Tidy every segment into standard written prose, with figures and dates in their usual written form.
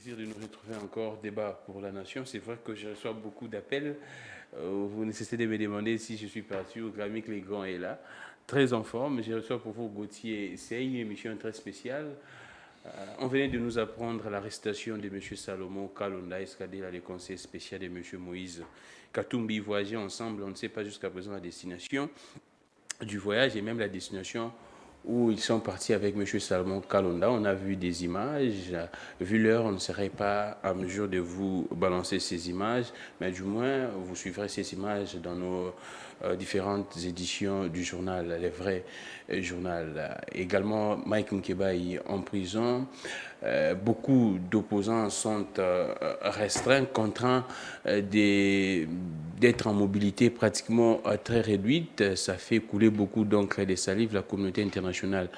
plaisir de nous retrouver encore. Débat pour la nation. C'est vrai que je reçois beaucoup d'appels. Vous nécessitez de me demander si je suis parti ou Grammy Clégon est là. Très en forme. Je reçois pour vous Gauthier Sey, une émission très spéciale. On venait de nous apprendre l'arrestation de M. Salomon Kalonda Escadé, le conseil spécial de M. Moïse Katumbi. Voyager ensemble, on ne sait pas jusqu'à présent la destination du voyage et même la destination où ils sont partis avec M. Salomon Kalonda. On a vu des images. Vu l'heure, on ne serait pas à mesure de vous balancer ces images, mais du moins, vous suivrez ces images dans nos différentes éditions du journal, les vrais journal. Également, Mike Nkebaï en prison. Beaucoup d'opposants sont restreints, contraints d'être en mobilité pratiquement très réduite. Ça fait couler beaucoup d'encre et de salive. La communauté internationale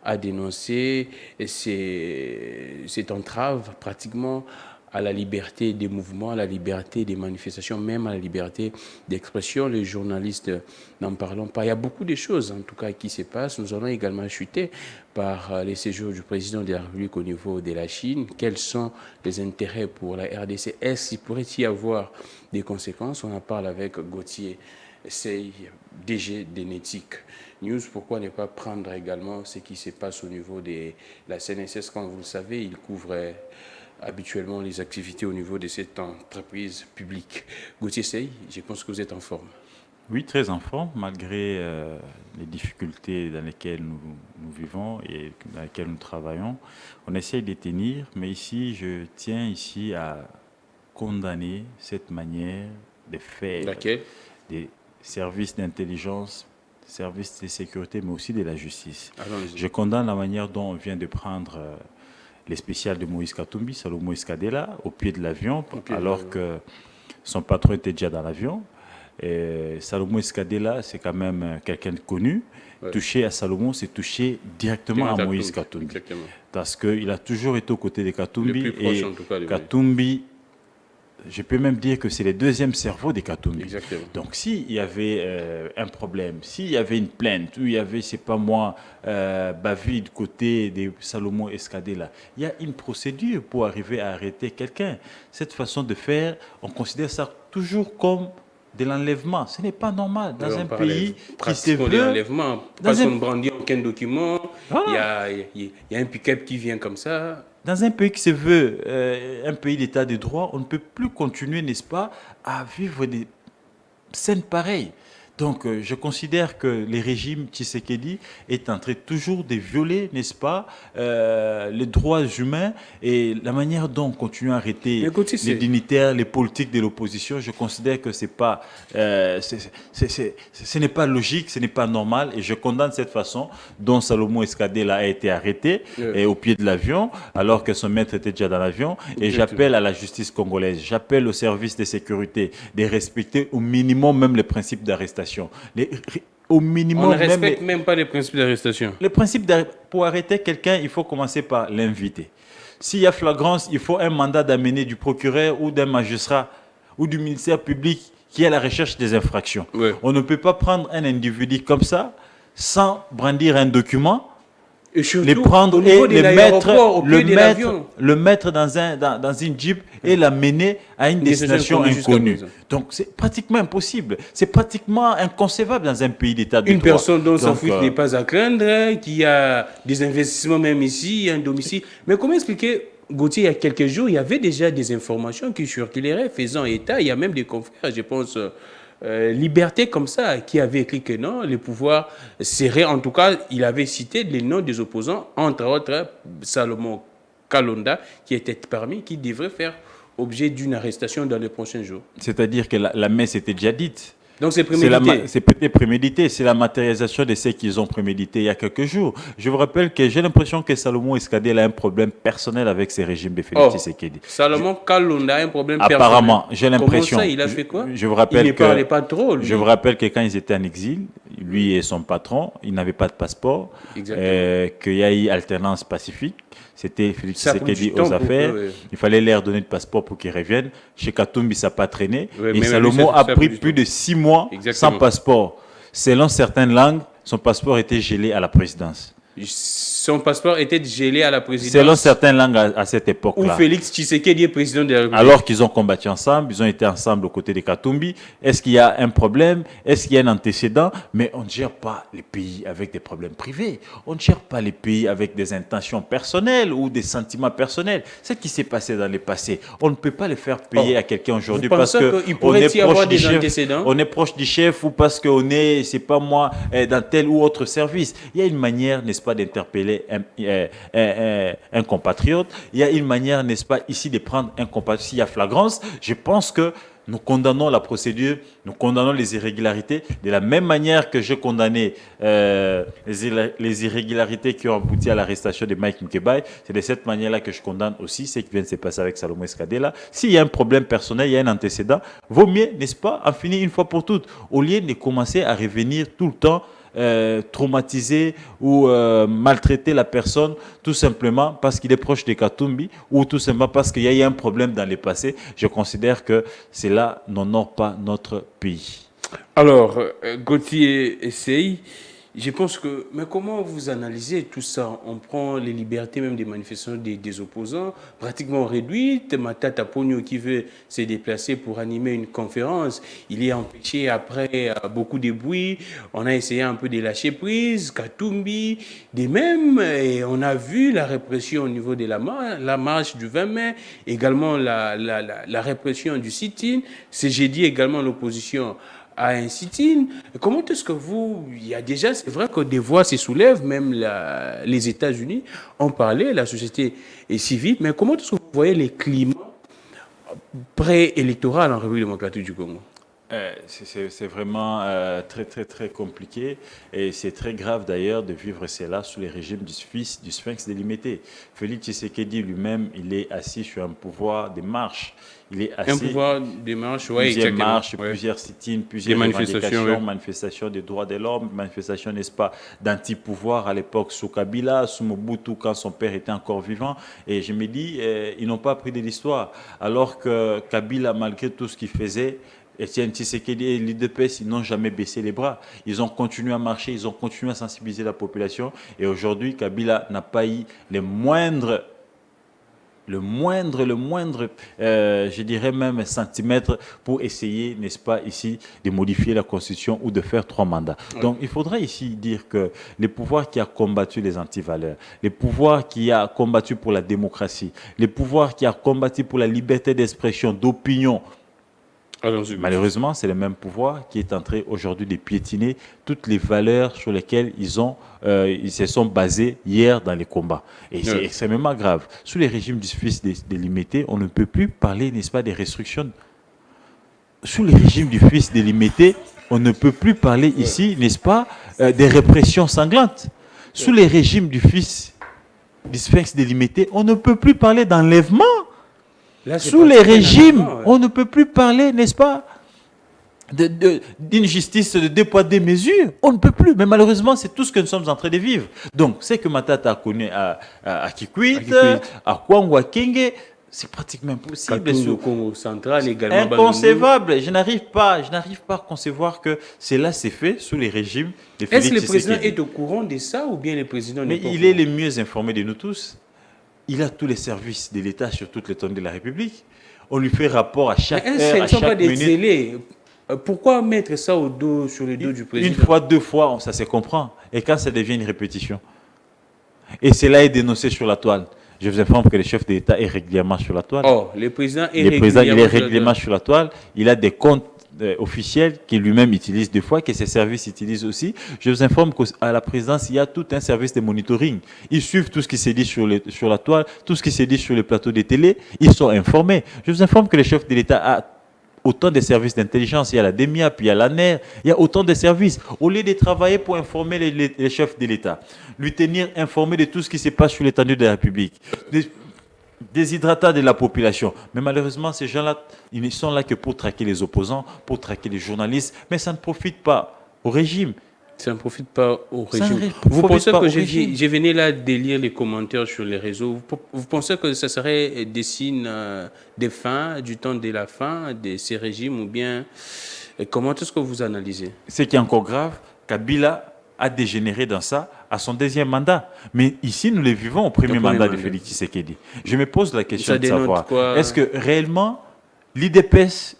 a dénoncé cette entrave pratiquement à la liberté des mouvements, à la liberté des manifestations, même à la liberté d'expression. Les journalistes n'en parlons pas. Il y a beaucoup de choses, en tout cas, qui se passent. Nous allons également chuter par les séjours du président de la République au niveau de la Chine. Quels sont les intérêts pour la RDC? Est-ce qu'il pourrait y avoir des conséquences? On en parle avec Gauthier Sey, DG d'Enetic News. Pourquoi ne pas prendre également ce qui se passe au niveau de la CNSS? Comme vous le savez, il couvre habituellement les activités au niveau de cette entreprise publique. Gauthier Sey, je pense que vous êtes en forme. Oui, très en forme, malgré les difficultés dans lesquelles nous vivons et dans lesquelles nous travaillons. On essaye de tenir, mais ici, je tiens ici à condamner cette manière de faire des services d'intelligence, des services de sécurité, mais aussi de la justice. Je condamne la manière dont on vient de prendre les spéciales de Moïse Katumbi, Salomon Escadela, au pied de l'avion, alors que son patron était déjà dans l'avion. Salomon Escadela, c'est quand même quelqu'un de connu. Ouais. Toucher à Salomon, c'est toucher directement à Moïse Katumbi. Exactement. Parce qu'il a toujours été aux côtés de Katumbi. Le plus proche, en tout cas, Katumbi, je peux même dire que c'est le deuxième cerveau de Katumbi. Exactement. Donc, s'il y avait un problème, s'il y avait une plainte, ou il y avait, c'est pas moi, bavure du côté de Salomon Escadela, il y a une procédure pour arriver à arrêter quelqu'un. Cette façon de faire, on considère ça toujours comme de l'enlèvement. Ce n'est pas normal dans un pays qui se veut... l'enlèvement, parce qu'on ne brandit aucun document, il y a un pick-up qui vient comme ça. Dans un pays qui se veut un pays d'état de droit, on ne peut plus continuer, n'est-ce pas, à vivre des scènes pareilles. Donc, je considère que le régime Tshisekedi est en train toujours de violer, n'est-ce pas, les droits humains et la manière dont on continue à arrêter les dignitaires, les politiques de l'opposition. Je considère que c'est pas, ce n'est pas logique, ce n'est pas normal et je condamne cette façon dont Salomon Escadela a été arrêté et au pied de l'avion alors que son maître était déjà dans l'avion. Et j'appelle à la justice congolaise, j'appelle aux services de sécurité de respecter au minimum même les principes d'arrestation. Au minimum, on ne respecte même pas les principes d'arrestation. Pour arrêter quelqu'un, il faut commencer par l'inviter. S'il y a flagrance, il faut un mandat d'amener du procureur ou d'un magistrat ou du ministère public qui est à la recherche des infractions. Ouais. On ne peut pas prendre un individu comme ça sans brandir un document, et surtout, les prendre et le mettre dans une jeep et l'amener à une destination inconnue. Donc c'est pratiquement impossible. C'est pratiquement inconcevable dans un pays d'état de droit. Une personne dont sa fuite n'est pas à craindre, qui a des investissements même ici, un domicile. Mais comment expliquer, Gauthier, il y a quelques jours, il y avait déjà des informations qui circuleraient faisant état. Il y a même des confrères, je pense... Liberté comme ça, qui avait écrit que non, le pouvoir serait, en tout cas, il avait cité les noms des opposants, entre autres Salomon Kalonda, qui était parmi, qui devrait faire objet d'une arrestation dans les prochains jours. C'est-à-dire que la messe était déjà dite. Donc c'est prémédité. C'est peut-être prémédité, c'est la matérialisation de ce qu'ils ont prémédité il y a quelques jours. Je vous rappelle que j'ai l'impression que Salomon Escadela a un problème personnel avec ces régimes de Félix Tshisekedi. Salomon Kalonda a un problème personnel. Apparemment, j'ai l'impression. Comment ça, il a fait quoi? Je vous rappelle il ne parlait pas trop, lui. Je vous rappelle que quand ils étaient en exil, lui et son patron, ils n'avaient pas de passeport, qu'il y a eu alternance pacifique. C'était Félix Tshisekedi aux affaires. Il fallait leur donner le passeport pour qu'ils reviennent. Chez Katumbi, ça n'a pas traîné. Et Salomon a pris plus de 6 mois sans passeport. Selon certaines langues, son passeport était gelé à la présidence. son passeport était gelé à la présidence. Selon certaines langues à cette Où époque-là. Félix Tshisekedi est président de la République. Alors qu'ils ont combattu ensemble, ils ont été ensemble aux côtés de Katumbi. Est-ce qu'il y a un problème? Est-ce qu'il y a un antécédent? Mais on ne gère pas les pays avec des problèmes privés. On ne gère pas les pays avec des intentions personnelles ou des sentiments personnels. C'est ce qui s'est passé dans le passé. On ne peut pas le faire payer à quelqu'un aujourd'hui parce que on est proche du chef. On est proche du chef ou parce qu'on est, c'est pas moi, dans tel ou autre service. Il y a une manière, n'est-ce pas, d'interpeller un compatriote. Il y a une manière, n'est-ce pas, ici de prendre un compatriote. S'il y a flagrance, je pense que nous condamnons la procédure, nous condamnons les irrégularités de la même manière que j'ai condamné les irrégularités qui ont abouti à l'arrestation de Mike Mkebai. C'est de cette manière-là que je condamne aussi ce qui vient de se passer avec Salomon Escadela. S'il y a un problème personnel, il y a un antécédent, vaut mieux, n'est-ce pas, en finir une fois pour toutes, au lieu de commencer à revenir tout le temps traumatiser ou maltraiter la personne tout simplement parce qu'il est proche de Katumbi ou tout simplement parce qu'il y a eu un problème dans le passé. Je considère que cela n'honore pas notre pays. Alors, Gauthier essaye. Je pense que, mais comment vous analysez tout ça? On prend les libertés même des manifestations des opposants, pratiquement réduites. Matata Pogno qui veut se déplacer pour animer une conférence, il est empêché après beaucoup de bruit. On a essayé un peu de lâcher prise, Katumbi, des mêmes, et on a vu la répression au niveau de la marche du 20 mai, également la répression du sit-in. J'ai dit également l'opposition à un sit-in. Comment est-ce que il y a déjà, c'est vrai que des voix se soulèvent, même les États-Unis ont parlé, la société est civile, mais comment est-ce que vous voyez les climats pré-électoraux en République démocratique du Congo? C'est vraiment très, très, très compliqué et c'est très grave d'ailleurs de vivre cela sous les régimes du Sphinx délimité. Félix Tshisekedi lui-même, il est assis sur un pouvoir de marche. Il est assis, un pouvoir de marche, oui, plusieurs marches, plusieurs sit-ins, plusieurs manifestations des droits de l'homme, manifestations, n'est-ce pas, d'anti-pouvoir à l'époque sous Kabila, sous Mobutu quand son père était encore vivant. Et je me dis, ils n'ont pas appris de l'histoire. Alors que Kabila, malgré tout ce qu'il faisait, Etienne Tshisekedi et l'UDPS, ils n'ont jamais baissé les bras. Ils ont continué à marcher, ils ont continué à sensibiliser la population. Et aujourd'hui, Kabila n'a pas eu je dirais même centimètre pour essayer, n'est-ce pas, ici, de modifier la Constitution ou de faire 3 mandats. Oui. Donc, il faudrait ici dire que les pouvoirs qui a combattu les antivaleurs, les pouvoirs qui a combattu pour la démocratie, les pouvoirs qui a combattu pour la liberté d'expression, d'opinion, malheureusement, c'est le même pouvoir qui est en train aujourd'hui de piétiner toutes les valeurs sur lesquelles ils se sont basés hier dans les combats. Et c'est extrêmement grave. Sous les régimes du Fils délimité, on ne peut plus parler, n'est-ce pas, des restrictions. Sous les régimes du Fils délimité, on ne peut plus parler ici, n'est-ce pas, des répressions sanglantes. Sous les régimes du Fils du Sphinx délimité, on ne peut plus parler d'enlèvement. Là, sous les régimes, on ne peut plus parler, n'est-ce pas, d'une justice de 2 poids 2 mesures. On ne peut plus. Mais malheureusement, c'est tout ce que nous sommes en train de vivre. Donc, c'est que Matata a connu à Kikwit, à Kwango, à Kenge, c'est pratiquement impossible. Au Congo central également. Inconcevable. Je n'arrive pas à concevoir que cela s'est fait sous les régimes de Félix Tshisekedi. Est-ce que le président est au courant de ça ou bien le président n'est pas au courant? Mais il est le mieux informé de nous tous. Il a tous les services de l'État sur toute l'étendue de la République. On lui fait rapport à chaque heure, à chaque minute. Ce ne sont pas des délais. Pourquoi mettre ça sur le dos du président? Une fois, 2 fois, ça se comprend. Et quand ça devient une répétition. Et cela est dénoncé sur la toile. Je vous informe que le chef de l'État est régulièrement sur la toile. Oh, le président est régulièrement sur la toile. Il a des comptes officiel qui lui-même utilise 2 fois, que ses services utilisent aussi. Je vous informe qu'à la présidence, il y a tout un service de monitoring. Ils suivent tout ce qui s'est dit sur la toile, tout ce qui s'est dit sur les plateaux de télé. Ils sont informés. Je vous informe que le chef de l'État a autant de services d'intelligence. Il y a la DEMIA, puis il y a l'ANER. Il y a autant de services. Au lieu de travailler pour informer les chefs de l'État, lui tenir informé de tout ce qui se passe sur l'étendue de la République, déshydratat de la population. Mais malheureusement, ces gens-là, ils ne sont là que pour traquer les opposants, pour traquer les journalistes, mais ça ne profite pas au régime. Ça ne profite pas au régime. Vous pensez que je venais là de lire les commentaires sur les réseaux. Vous pensez que ça serait des signes de fin, du temps de la fin de ces régimes, ou bien comment est-ce que vous analysez? Ce qui est encore grave, Kabila a dégénéré dans ça à son deuxième mandat. Mais ici, nous les vivons au premier mandat de Félix Tshisekedi. Je me pose la question de savoir, est-ce que réellement l'IDPS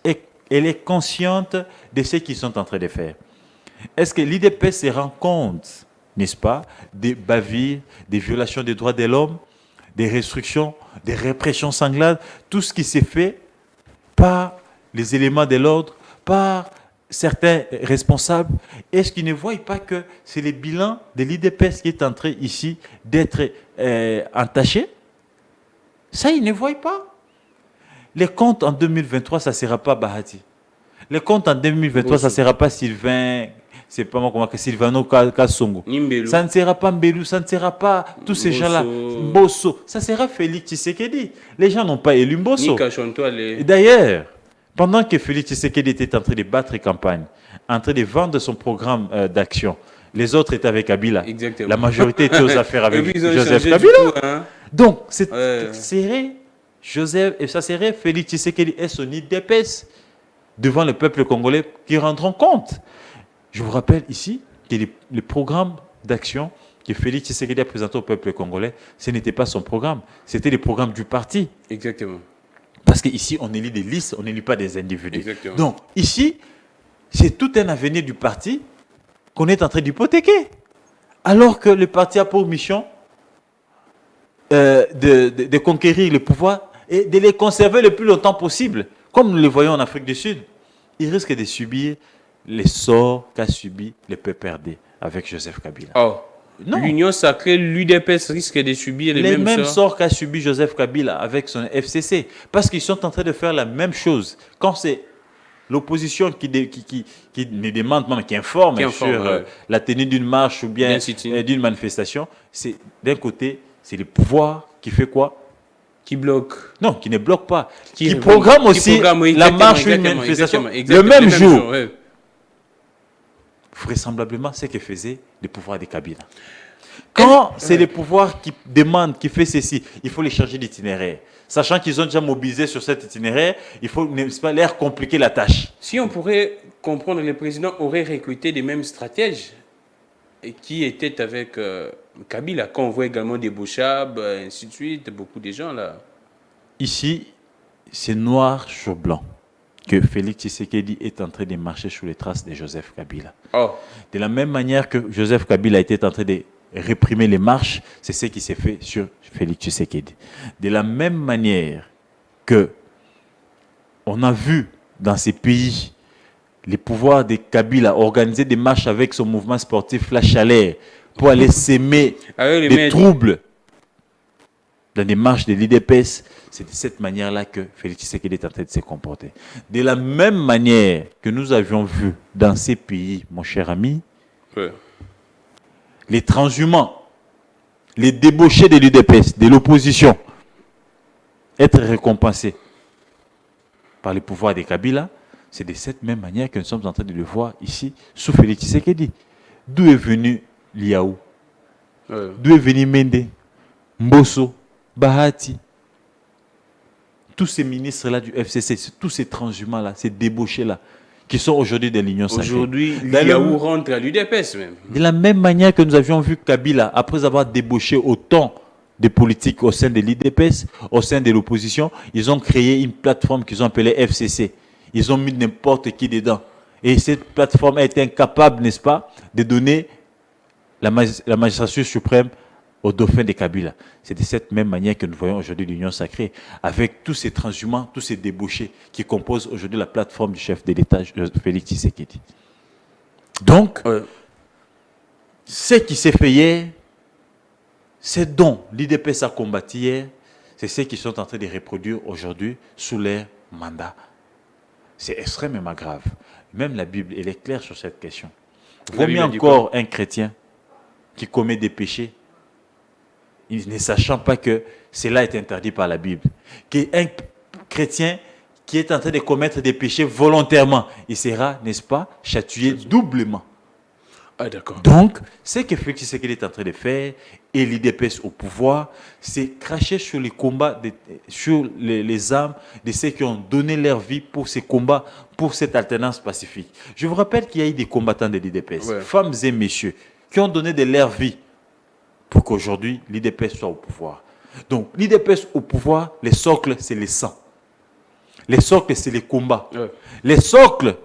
elle est consciente de ce qu'ils sont en train de faire? Est-ce que l'IDPS se rend compte, n'est-ce pas, des bavures, des violations des droits de l'homme, des restrictions, des répressions sanglantes, tout ce qui s'est fait par les éléments de l'ordre, par certains responsables? Est-ce qu'ils ne voient pas que c'est le bilan de l'IDPS qui est en train ici d'être entaché? Ça, ils ne voient pas. Les comptes en 2023, ça ne sera pas Bahati. Les comptes en 2023, ça ne sera pas Sylvain, c'est pas moi comment que Sylvano Kassongo. Ça ne sera pas Mbelou, ça ne sera pas tous ces gens-là. Mbosso. Ça sera Félix Tshisekedi. Les gens n'ont pas élu Mbosso. D'ailleurs, pendant que Félix Tshisekedi était en train de battre campagne, en train de vendre son programme d'action, les autres étaient avec Kabila. Exactement. La majorité était aux affaires avec Joseph Kabila. Tout, hein. Donc, serait Joseph, et ça serait Félix Tshisekedi et son IDPS devant le peuple congolais qui rendront compte. Je vous rappelle ici que le programme d'action que Félix Tshisekedi a présenté au peuple congolais, ce n'était pas son programme, c'était le programme du parti. Exactement. Parce qu'ici, on élit des listes, on n'élit pas des individus. Exactement. Donc, ici, c'est tout un avenir du parti qu'on est en train d'hypothéquer. Alors que le parti a pour mission de conquérir le pouvoir et de les conserver le plus longtemps possible. Comme nous le voyons en Afrique du Sud, ils risquent de subir les sorts qu'a subi le PPRD avec Joseph Kabila. Oh. L'Union sacrée, l'UDPS risque de subir les mêmes sorts qu'a subi Joseph Kabila avec son FCC. Parce qu'ils sont en train de faire la même chose. Quand c'est l'opposition qui ne demande, mais qui informe sur la tenue d'une marche ou bien d'une manifestation, c'est d'un côté, c'est le pouvoir qui fait quoi? Qui bloque. Non, qui ne bloque pas. Qui programme aussi la marche ou une manifestation le même jour. Vraisemblablement, c'est ce que faisait le pouvoir de Kabila. Quand c'est le pouvoir qui demande, qui fait ceci, il faut les charger d'itinéraire. Sachant qu'ils ont déjà mobilisé sur cet itinéraire, il faut, n'est-ce pas, leur compliquer la tâche. Si on pourrait comprendre, le président aurait recruté les mêmes stratèges qui étaient avec Kabila, quand on voit également des Bouchab, ainsi de suite, beaucoup de gens là. Ici, c'est noir sur blanc que Félix Tshisekedi est en train de marcher sous les traces de Joseph Kabila. Oh. De la même manière que Joseph Kabila était en train de réprimer les marches, c'est ce qui s'est fait sur Félix Tshisekedi. De la même manière que on a vu dans ces pays les pouvoirs de Kabila organiser des marches avec son mouvement sportif La Chaleur pour aller s'aimer des troubles dans des marches de l'IDPS, c'est de cette manière-là que Félix Tshisekedi est en train de se comporter. De la même manière que nous avions vu dans ces pays, mon cher ami, les transhumants, les débauchés de l'UDPS, de l'opposition, être récompensés par le pouvoir de Kabila, c'est de cette même manière que nous sommes en train de le voir ici, sous Félix Tshisekedi. D'où est venu Liaou? D'où est venu Mende, Mbosso, Bahati? Tous ces ministres-là du FCC, tous ces transhumants-là, ces débauchés-là, qui sont aujourd'hui de l'Union sacrée. Aujourd'hui, Liaou rentre à l'UDPS même. De la même manière que nous avions vu Kabila, après avoir débauché autant de politiques au sein de l'IDPS, au sein de l'opposition, ils ont créé une plateforme qu'ils ont appelée FCC. Ils ont mis n'importe qui dedans. Et cette plateforme a été incapable, n'est-ce pas, de donner la magistrature suprême au dauphin de Kabila. C'est de cette même manière que nous voyons aujourd'hui l'Union sacrée, avec tous ces transhumants, tous ces débauchés qui composent aujourd'hui la plateforme du chef de l'État, Félix Tshisekedi. Donc, ce qui s'est fait hier, ce dont l'IDPS a combattu hier, c'est ce qu'ils sont en train de reproduire aujourd'hui sous leur mandat. C'est extrêmement grave. Même la Bible, elle est claire sur cette question. Vaut mieux encore un chrétien qui commet des péchés, ne sachant pas que cela est interdit par la Bible, qu'un chrétien qui est en train de commettre des péchés volontairement, il sera, n'est-ce pas, châtié doublement. Ah, d'accord. Donc, ce que Félix Tshisekedi est en train de faire, et l'IDPS au pouvoir, c'est cracher sur les combats, sur les âmes de ceux qui ont donné leur vie pour ces combats, pour cette alternance pacifique. Je vous rappelle qu'il y a eu des combattants de l'IDPS, femmes et messieurs, qui ont donné de leur vie pour qu'aujourd'hui l'IDPS soit au pouvoir. Donc l'IDPS au pouvoir, les socles, c'est les sangs. Les socles, c'est les combats. Ouais. Les socles,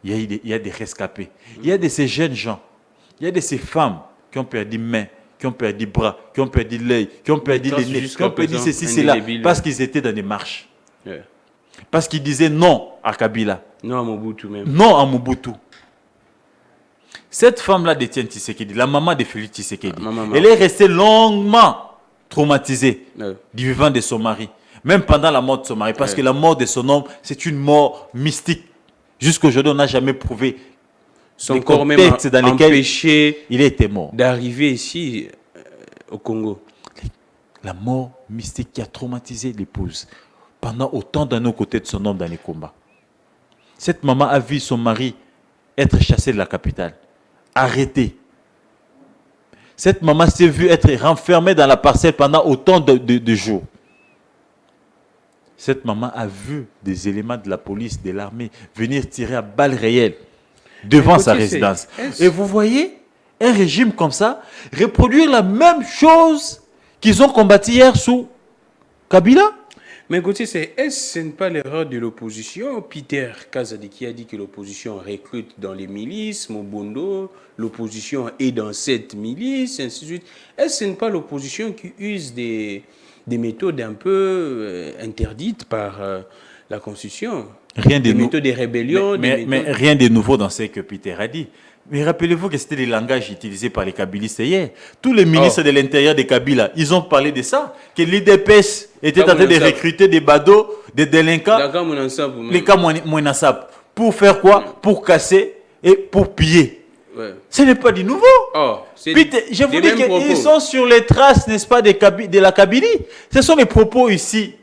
il y a des rescapés. Il y a de ces jeunes gens, il y a de ces femmes qui ont perdu main, qui ont perdu bras, qui ont perdu l'œil, qui ont perdu les nez, qui ont perdu ceci, cela, parce qu'ils étaient dans des marches. Ouais. Parce qu'ils disaient non à Kabila. Non à Mobutu même. Non à Mobutu. Cette femme-là d'Étienne Tshisekedi, la maman de Félix Tshisekedi, elle est restée longuement traumatisée du vivant de son mari. Même pendant la mort de son mari. Parce que la mort de son homme, c'est une mort mystique. Jusqu'à aujourd'hui, on n'a jamais prouvé son corps même dans empêché il était mort. D'arriver ici au Congo. La mort mystique qui a traumatisé l'épouse pendant autant d'années aux côtés de son homme dans les combats. Cette maman a vu son mari être chassé de la capitale, arrêté. Cette maman s'est vue être renfermée dans la parcelle pendant autant de jours. Cette maman a vu des éléments de la police, de l'armée, venir tirer à balles réelles devant sa résidence. Et vous voyez, un régime comme ça, reproduire la même chose qu'ils ont combattu hier sous Kabila. Mais Gauthier, ce n'est pas l'erreur de l'opposition? Peter Kazadi qui a dit que l'opposition recrute dans les milices, Mobondo, l'opposition est dans cette milice, ainsi de suite. Est-ce que ce n'est pas l'opposition qui use des méthodes un peu interdites par la Constitution? Des méthodes de rébellion. Mais rien de nouveau dans ce que Peter a dit. Mais rappelez-vous que c'était les langages utilisés par les Kabylistes hier. Tous les ministres de l'Intérieur des Kabila, ils ont parlé de ça. Que l'IDPS était en train de recruter des badauds, des délinquants. Les cas Mouenasap. Pour faire quoi? Pour casser et pour piller. Ouais. Ce n'est pas du nouveau. Peter, je vous dis qu'ils sont sur les traces, n'est-ce pas, de la Kabylie. Ce sont les propos ici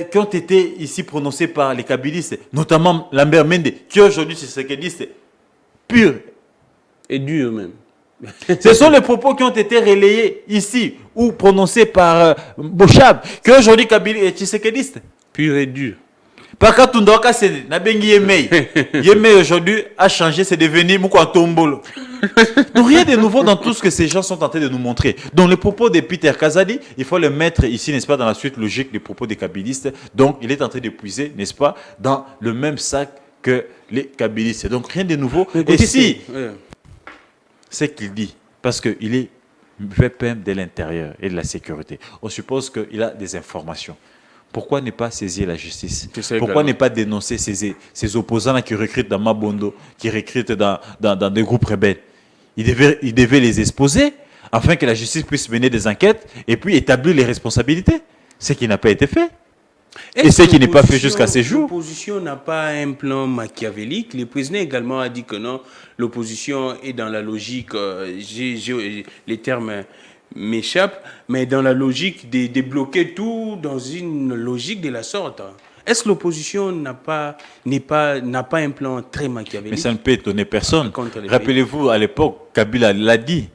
qui ont été ici prononcés par les kabylistes, notamment Lambert Mende, qui aujourd'hui c'est ce qu'ils disent, pur et dur même. Ce sont les propos qui ont été relayés ici ou prononcés par Bochab, qui aujourd'hui Kabila est tshisekidiste. Pur et dur. Par contre, Tundoka c'est Nabengi Yemei. Yemei aujourd'hui a changé, c'est devenu Moukwatombolo. Donc rien de nouveau dans tout ce que ces gens sont en train de nous montrer. Donc les propos de Peter Kazadi, il faut le mettre ici, n'est-ce pas, dans la suite logique des propos des kabylistes. Donc il est en train de puiser, n'est-ce pas, dans le même sac que les kabylistes. Donc rien de nouveau. Et si, c'est qu'il dit, parce qu'il est VPM de l'intérieur et de la sécurité, on suppose qu'il a des informations. Pourquoi ne pas saisir la justice? Pourquoi ne pas dénoncer ces opposants-là qui recrutent dans Mabondo, qui recrutent dans des groupes rebelles? Il devait les exposer afin que la justice puisse mener des enquêtes et puis établir les responsabilités. Ce qui n'a pas été fait. Et ce qui n'est pas fait jusqu'à ces jours. L'opposition n'a pas un plan machiavélique. Le président également a dit que non, l'opposition est dans la logique, les termes m'échappent, mais dans la logique de débloquer tout dans une logique de la sorte. Est-ce que l'opposition n'a pas un plan très machiavélique? Mais ça ne peut étonner personne. Rappelez-vous, à l'époque, Kabila l'a dit.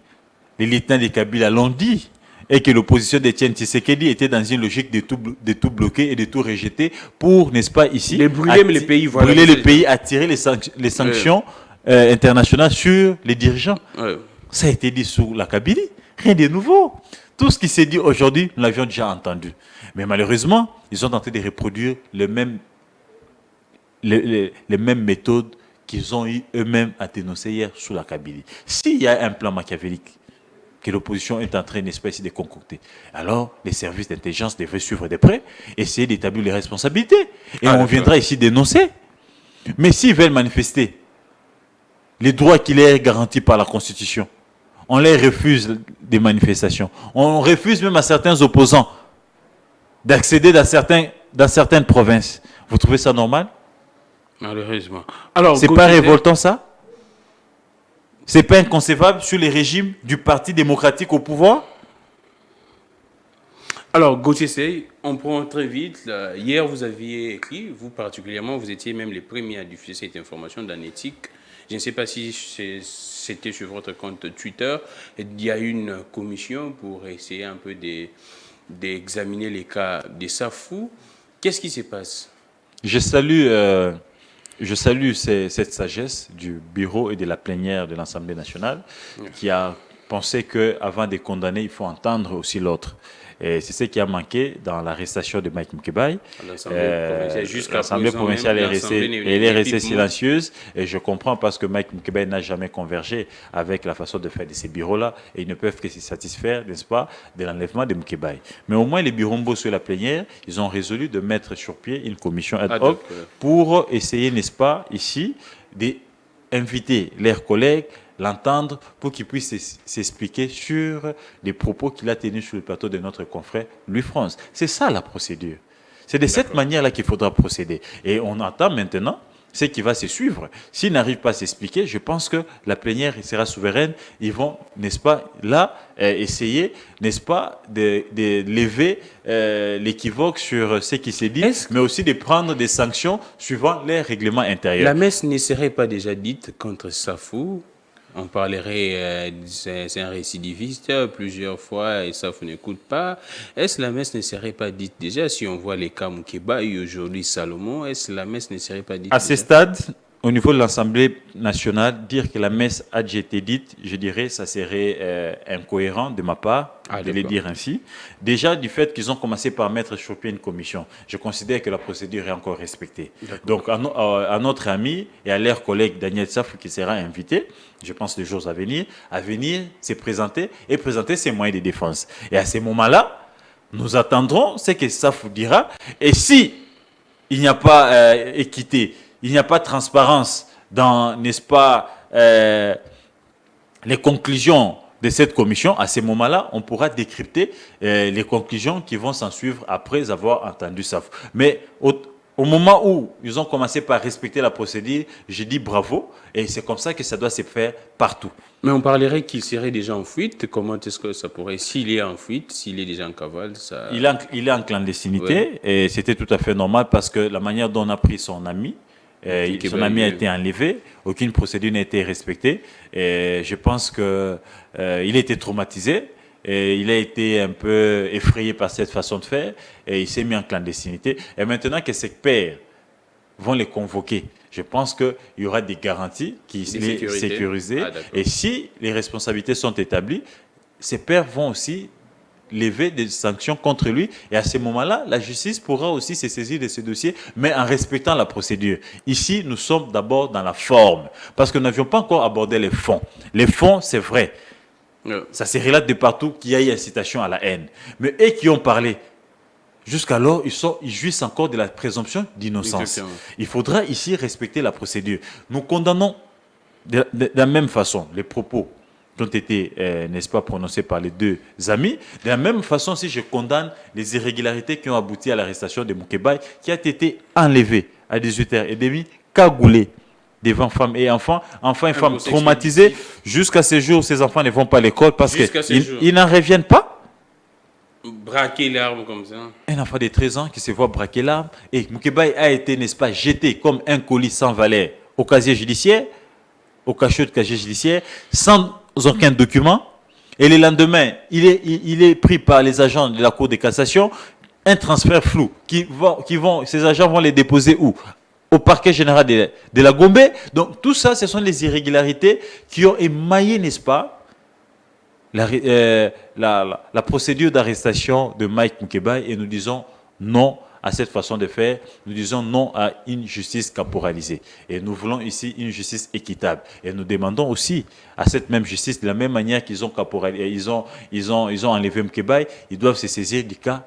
Les lieutenants de Kabila l'ont dit. Et que l'opposition d'Étienne Tshisekedi était dans une logique de tout bloquer et de tout rejeter pour, n'est-ce pas, ici, brûler le pays, brûler le pays, attirer les sanctions internationales sur les dirigeants. Ça a été dit sous la Kabylie. Rien de nouveau. Tout ce qui s'est dit aujourd'hui, nous l'avions déjà entendu. Mais malheureusement, ils sont en train de reproduire les mêmes méthodes qu'ils ont eu eux-mêmes à dénoncer hier sous la Kabylie. S'il y a un plan machiavélique que l'opposition est en train, n'est-ce pas, de concocter, alors les services d'intelligence devraient suivre de près, essayer d'établir les responsabilités. Et on viendra ici dénoncer. Mais s'ils veulent manifester les droits qui leur sont garantis par la Constitution, on les refuse des manifestations. On refuse même à certains opposants d'accéder dans certaines provinces. Vous trouvez ça normal? Malheureusement. C'est pas révoltant ça? C'est pas inconcevable sur les régimes du Parti démocratique au pouvoir? Alors, Gauthier Sey, on prend très vite. Là, hier, vous aviez écrit, vous particulièrement, vous étiez même les premiers à diffuser cette information dans l'éthique. Je ne sais pas si c'était sur votre compte Twitter. Il y a une commission pour essayer un peu d'examiner les cas des Safou. Qu'est-ce qui se passe? Je salue Je salue cette sagesse du bureau et de la plénière de l'Assemblée nationale qui a pensé qu'avant de condamner, il faut entendre aussi l'autre. Et c'est ce qui a manqué dans l'arrestation de Mike Mukebai. L'Assemblée provinciale est restée silencieuse et je comprends parce que Mike Mukebai n'a jamais convergé avec la façon de faire de ces bureaux-là et ils ne peuvent que se satisfaire, n'est-ce pas, de l'enlèvement de Mukebai. Mais au moins les Birombo sur la plénière, ils ont résolu de mettre sur pied une commission ad hoc pour essayer, n'est-ce pas, ici, d'inviter leurs collègues, l'entendre pour qu'il puisse s'expliquer sur les propos qu'il a tenus sur le plateau de notre confrère Louis France. C'est ça la procédure. C'est de cette manière-là qu'il faudra procéder. Et on attend maintenant ce qui va se suivre. S'ils n'arrivent pas à s'expliquer, je pense que la plénière sera souveraine. Ils vont, n'est-ce pas, là, essayer, n'est-ce pas, de lever l'équivoque sur ce qui s'est dit, mais aussi de prendre des sanctions suivant les règlements intérieurs. La messe ne serait pas déjà dite contre Safou? On parlerait, c'est un récidiviste plusieurs fois et Safou n'écoute pas. Est-ce la messe ne serait pas dite déjà si on voit les cas Moukeba et aujourd'hui Salomon? Est-ce la messe ne serait pas dite à ce stade, au niveau de l'Assemblée nationale, dire que la messe a déjà été dite, je dirais, ça serait incohérent de ma part de le dire ainsi. Déjà, du fait qu'ils ont commencé par mettre sur pied une commission, je considère que la procédure est encore respectée. Donc, à notre ami et à leur collègue Daniel Safou qui sera invité, je pense les jours à venir se présenter et présenter ses moyens de défense. Et à ce moment-là, nous attendrons ce que Safou dira. Et si il n'y a pas équité, il n'y a pas de transparence dans, n'est-ce pas, les conclusions de cette commission, à ce moment-là, on pourra décrypter les conclusions qui vont s'en suivre après avoir entendu Safou. Mais au moment où ils ont commencé par respecter la procédure, j'ai dit bravo, et c'est comme ça que ça doit se faire partout. Mais on parlerait qu'il serait déjà en fuite. Comment est-ce que ça pourrait, s'il est en fuite, s'il est déjà en cavale, ça... Il est en clandestinité, et c'était tout à fait normal parce que la manière dont on a pris son ami, son ami a été enlevé, aucune procédure n'a été respectée, et je pense qu'il a été traumatisé, et il a été un peu effrayé par cette façon de faire, et il s'est mis en clandestinité. Et maintenant que ses pairs vont les convoquer, je pense qu'il y aura des garanties qui sont sécurisées, et si les responsabilités sont établies, ses pairs vont aussi lever des sanctions contre lui, et à ce moment-là, la justice pourra aussi se saisir de ce dossier, mais en respectant la procédure. Ici, nous sommes d'abord dans la forme, parce que nous n'avions pas encore abordé les fonds. Les fonds, c'est vrai, ça se relate de partout qu'il y a eu incitation à la haine. Mais eux qui ont parlé, jusqu'alors, ils jouissent encore de la présomption d'innocence. Il faudra ici respecter la procédure. Nous condamnons de la même façon les propos qui ont été, n'est-ce pas, prononcés par les deux amis. De la même façon, si je condamne les irrégularités qui ont abouti à l'arrestation de Mukebai, qui a été enlevé à 18h30, cagoulé devant femmes et enfants et femmes traumatisés. Jusqu'à ce jour, ces enfants ne vont pas à l'école parce qu'ils n'en reviennent pas. Braquer l'arme comme ça. Un enfant de 13 ans qui se voit braquer l'arme. Et Mukebai a été, n'est-ce pas, jeté comme un colis sans valeur au casier judiciaire, au cachot de casier judiciaire, sans aucun document. Et le lendemain, il est pris par les agents de la Cour de cassation, un transfert flou. Ces agents vont les déposer où? Au parquet général de la Gombe. Donc tout ça, ce sont les irrégularités qui ont émaillé, n'est-ce pas, la procédure d'arrestation de Mike Mukebai, et nous disons non à cette façon de faire, nous disons non à une justice caporalisée. Et nous voulons ici une justice équitable. Et nous demandons aussi à cette même justice, de la même manière qu'ils ont ils ont enlevé Mukebai, ils doivent se saisir du cas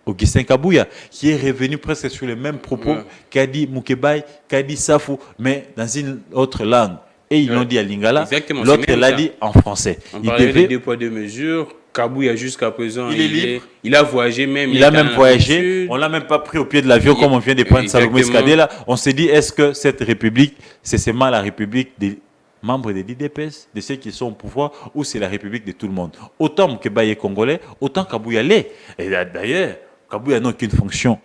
Augustin Kabouya, qui est revenu presque sur les mêmes propos qu'a dit Mukebai, qu'a dit Safou, mais dans une autre langue. Et ils l'ont dit à Lingala, l'autre l'a dit en français. On parlait de deux poids, deux mesures. Kabouya, jusqu'à présent, il est libre. Il a voyagé même. Il a même voyagé. On ne l'a même pas pris au pied de l'avion comme on vient de prendre Salomon Escadé là. On s'est dit, est-ce que cette république, c'est seulement la république des membres de l'IDPS, de ceux qui sont au pouvoir, ou c'est la république de tout le monde? Autant Mukebai est congolais, autant Kabouya l'est. Et d'ailleurs, Kabouya n'a aucune fonction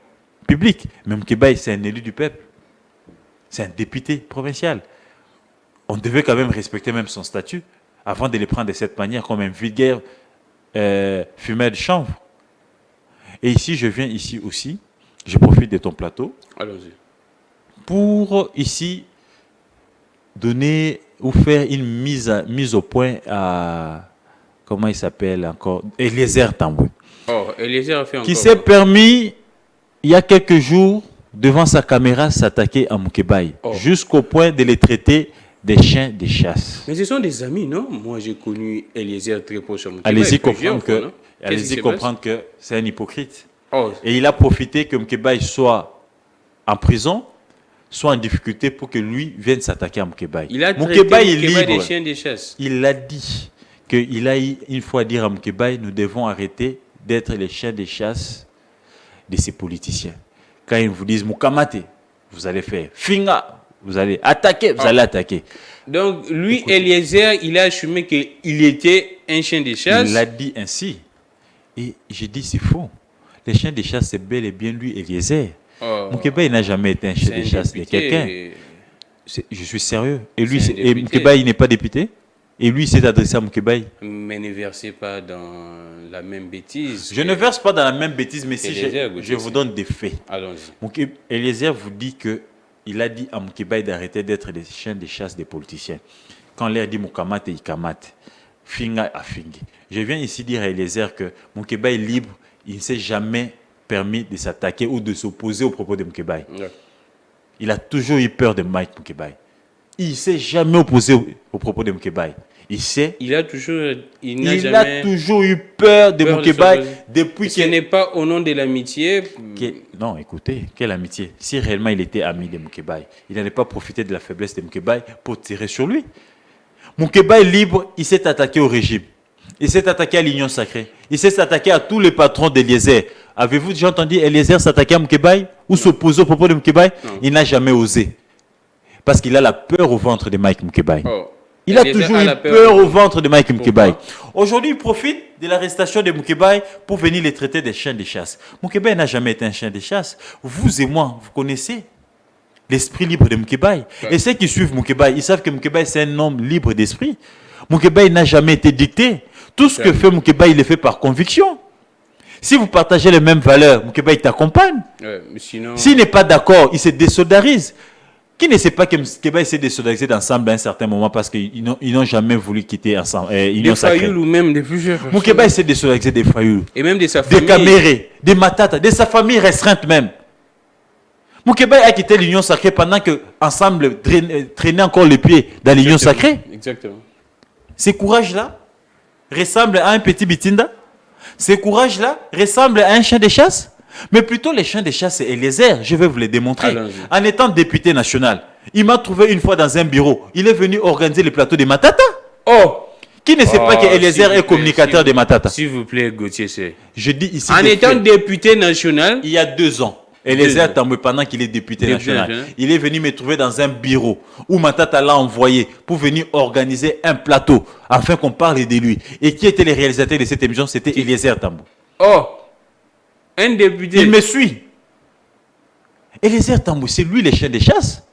publique. Mais Mukebai, c'est un élu du peuple. C'est un député provincial. On devait quand même respecter même son statut avant de le prendre de cette manière comme un vulgaire fumeur de chanvre. Et ici, je viens ici aussi, je profite de ton plateau. Allons-y. pour ici donner ou faire une mise au point à, comment il s'appelle encore, Eliezer Tambwe. Oh, Eliezer a fait encore. Qui s'est permis, il y a quelques jours, devant sa caméra, s'attaquer à Moukébaï, jusqu'au point de les traiter des chiens de chasse. Mais ce sont des amis, non? Moi, j'ai connu Eliezer très proche à Moukébaï. Allez-y comprendre que c'est un hypocrite. Oh. Et il a profité que Moukébaï soit en prison, soit en difficulté pour que lui vienne s'attaquer à Moukébaï. Il a traité Moukébaï des chiens de chasse. Il a dit qu'il a une fois dire à Moukébaï, nous devons arrêter d'être les chiens de chasse de ces politiciens. Quand ils vous disent Moukamate, vous allez faire Finga, vous allez attaquer, vous allez attaquer. Donc lui, écoutez, Eliezer, il a assumé qu'il était un chien de chasse. Il l'a dit ainsi. Et j'ai dit c'est faux. Les chiens de chasse, c'est bel et bien lui, Eliezer. Moukébaï n'a jamais été un chien de chasse de quelqu'un. Je suis sérieux. Et lui, Moukébaï n'est pas député. Et lui, il s'est adressé à Moukébaï. Mais ne versez pas dans la même bêtise. Je ne verse pas dans la même bêtise, mais si je vous donne des faits. Allons-y. Eliezer vous dit qu'il a dit à Moukébaï d'arrêter d'être des chiens de chasse des politiciens. Quand l'air dit Moukamate, il kamate. Finga a fingi. Je viens ici dire à Eliezer que Moukébaï libre, il ne s'est jamais permis de s'attaquer ou de s'opposer aux propos de Moukébaï. Il a toujours eu peur de Mike Moukébaï. Il ne s'est jamais opposé aux propos de Moukébaï. Il a toujours eu peur de Moukébaï depuis ce n'est pas au nom de l'amitié. Non, écoutez, quelle amitié? Si réellement il était ami de Moukébaï, il n'allait pas profiter de la faiblesse de Moukébaï pour tirer sur lui. Moukébaï libre, il s'est attaqué au régime. Il s'est attaqué à l'Union sacrée. Il s'est attaqué à tous les patrons d'Eliezer. Avez-vous déjà entendu Eliezer s'attaquer à Moukébaï ou s'opposer aux propos de Moukébaï? Il n'a jamais osé. Parce qu'il a la peur au ventre de Mike Moukébaï. Il a toujours eu peur au ventre de Mike Moukébaï. Aujourd'hui, il profite de l'arrestation de Moukébaï pour venir les traiter des chiens de chasse. Moukébaï n'a jamais été un chien de chasse. Vous et moi, vous connaissez l'esprit libre de Moukébaï. Et ceux qui suivent Moukébaï, ils savent que Moukébaï, c'est un homme libre d'esprit. Moukébaï n'a jamais été dicté. Tout ce que fait Moukébaï, il le fait par conviction. Si vous partagez les mêmes valeurs, Moukébaï t'accompagne. S'il n'est pas d'accord, il se désolidarise. Qui ne sait pas que Moukébaï s'est désoldarisé d'ensemble à un certain moment parce qu'ils n'ont jamais voulu quitter ensemble. Des Fayoul ou même des plusieurs. Moukébaï s'est désolidarisé des Fayoul. Et même de sa famille. Des Camérés, des Matata, de sa famille restreinte même. Moukébaï a quitté l'Union sacrée pendant que ensemble traînaient encore les pieds dans l'Union sacrée. Exactement. Ces courages-là ressemblent à un petit bitinda. Ces courages-là ressemblent à un chien de chasse. Mais plutôt les chiens de chasse, c'est Eliezer. Je vais vous les démontrer. En étant député national, il m'a trouvé une fois dans un bureau. Il est venu organiser le plateau de Matata. Qui ne sait pas que Eliezer est communicateur de Matata? S'il vous plaît, Gauthier, c'est... Je dis ici... En étant député national... Il y a 2 ans. Eliezer Tambwe, pendant qu'il est député national, il est venu me trouver dans un bureau où Matata l'a envoyé pour venir organiser un plateau afin qu'on parle de lui. Et qui était le réalisateur de cette émission? C'était Eliezer Tambwe. Un député. Il me suit. Eliezer Tambwe, c'est lui le chien de chasse.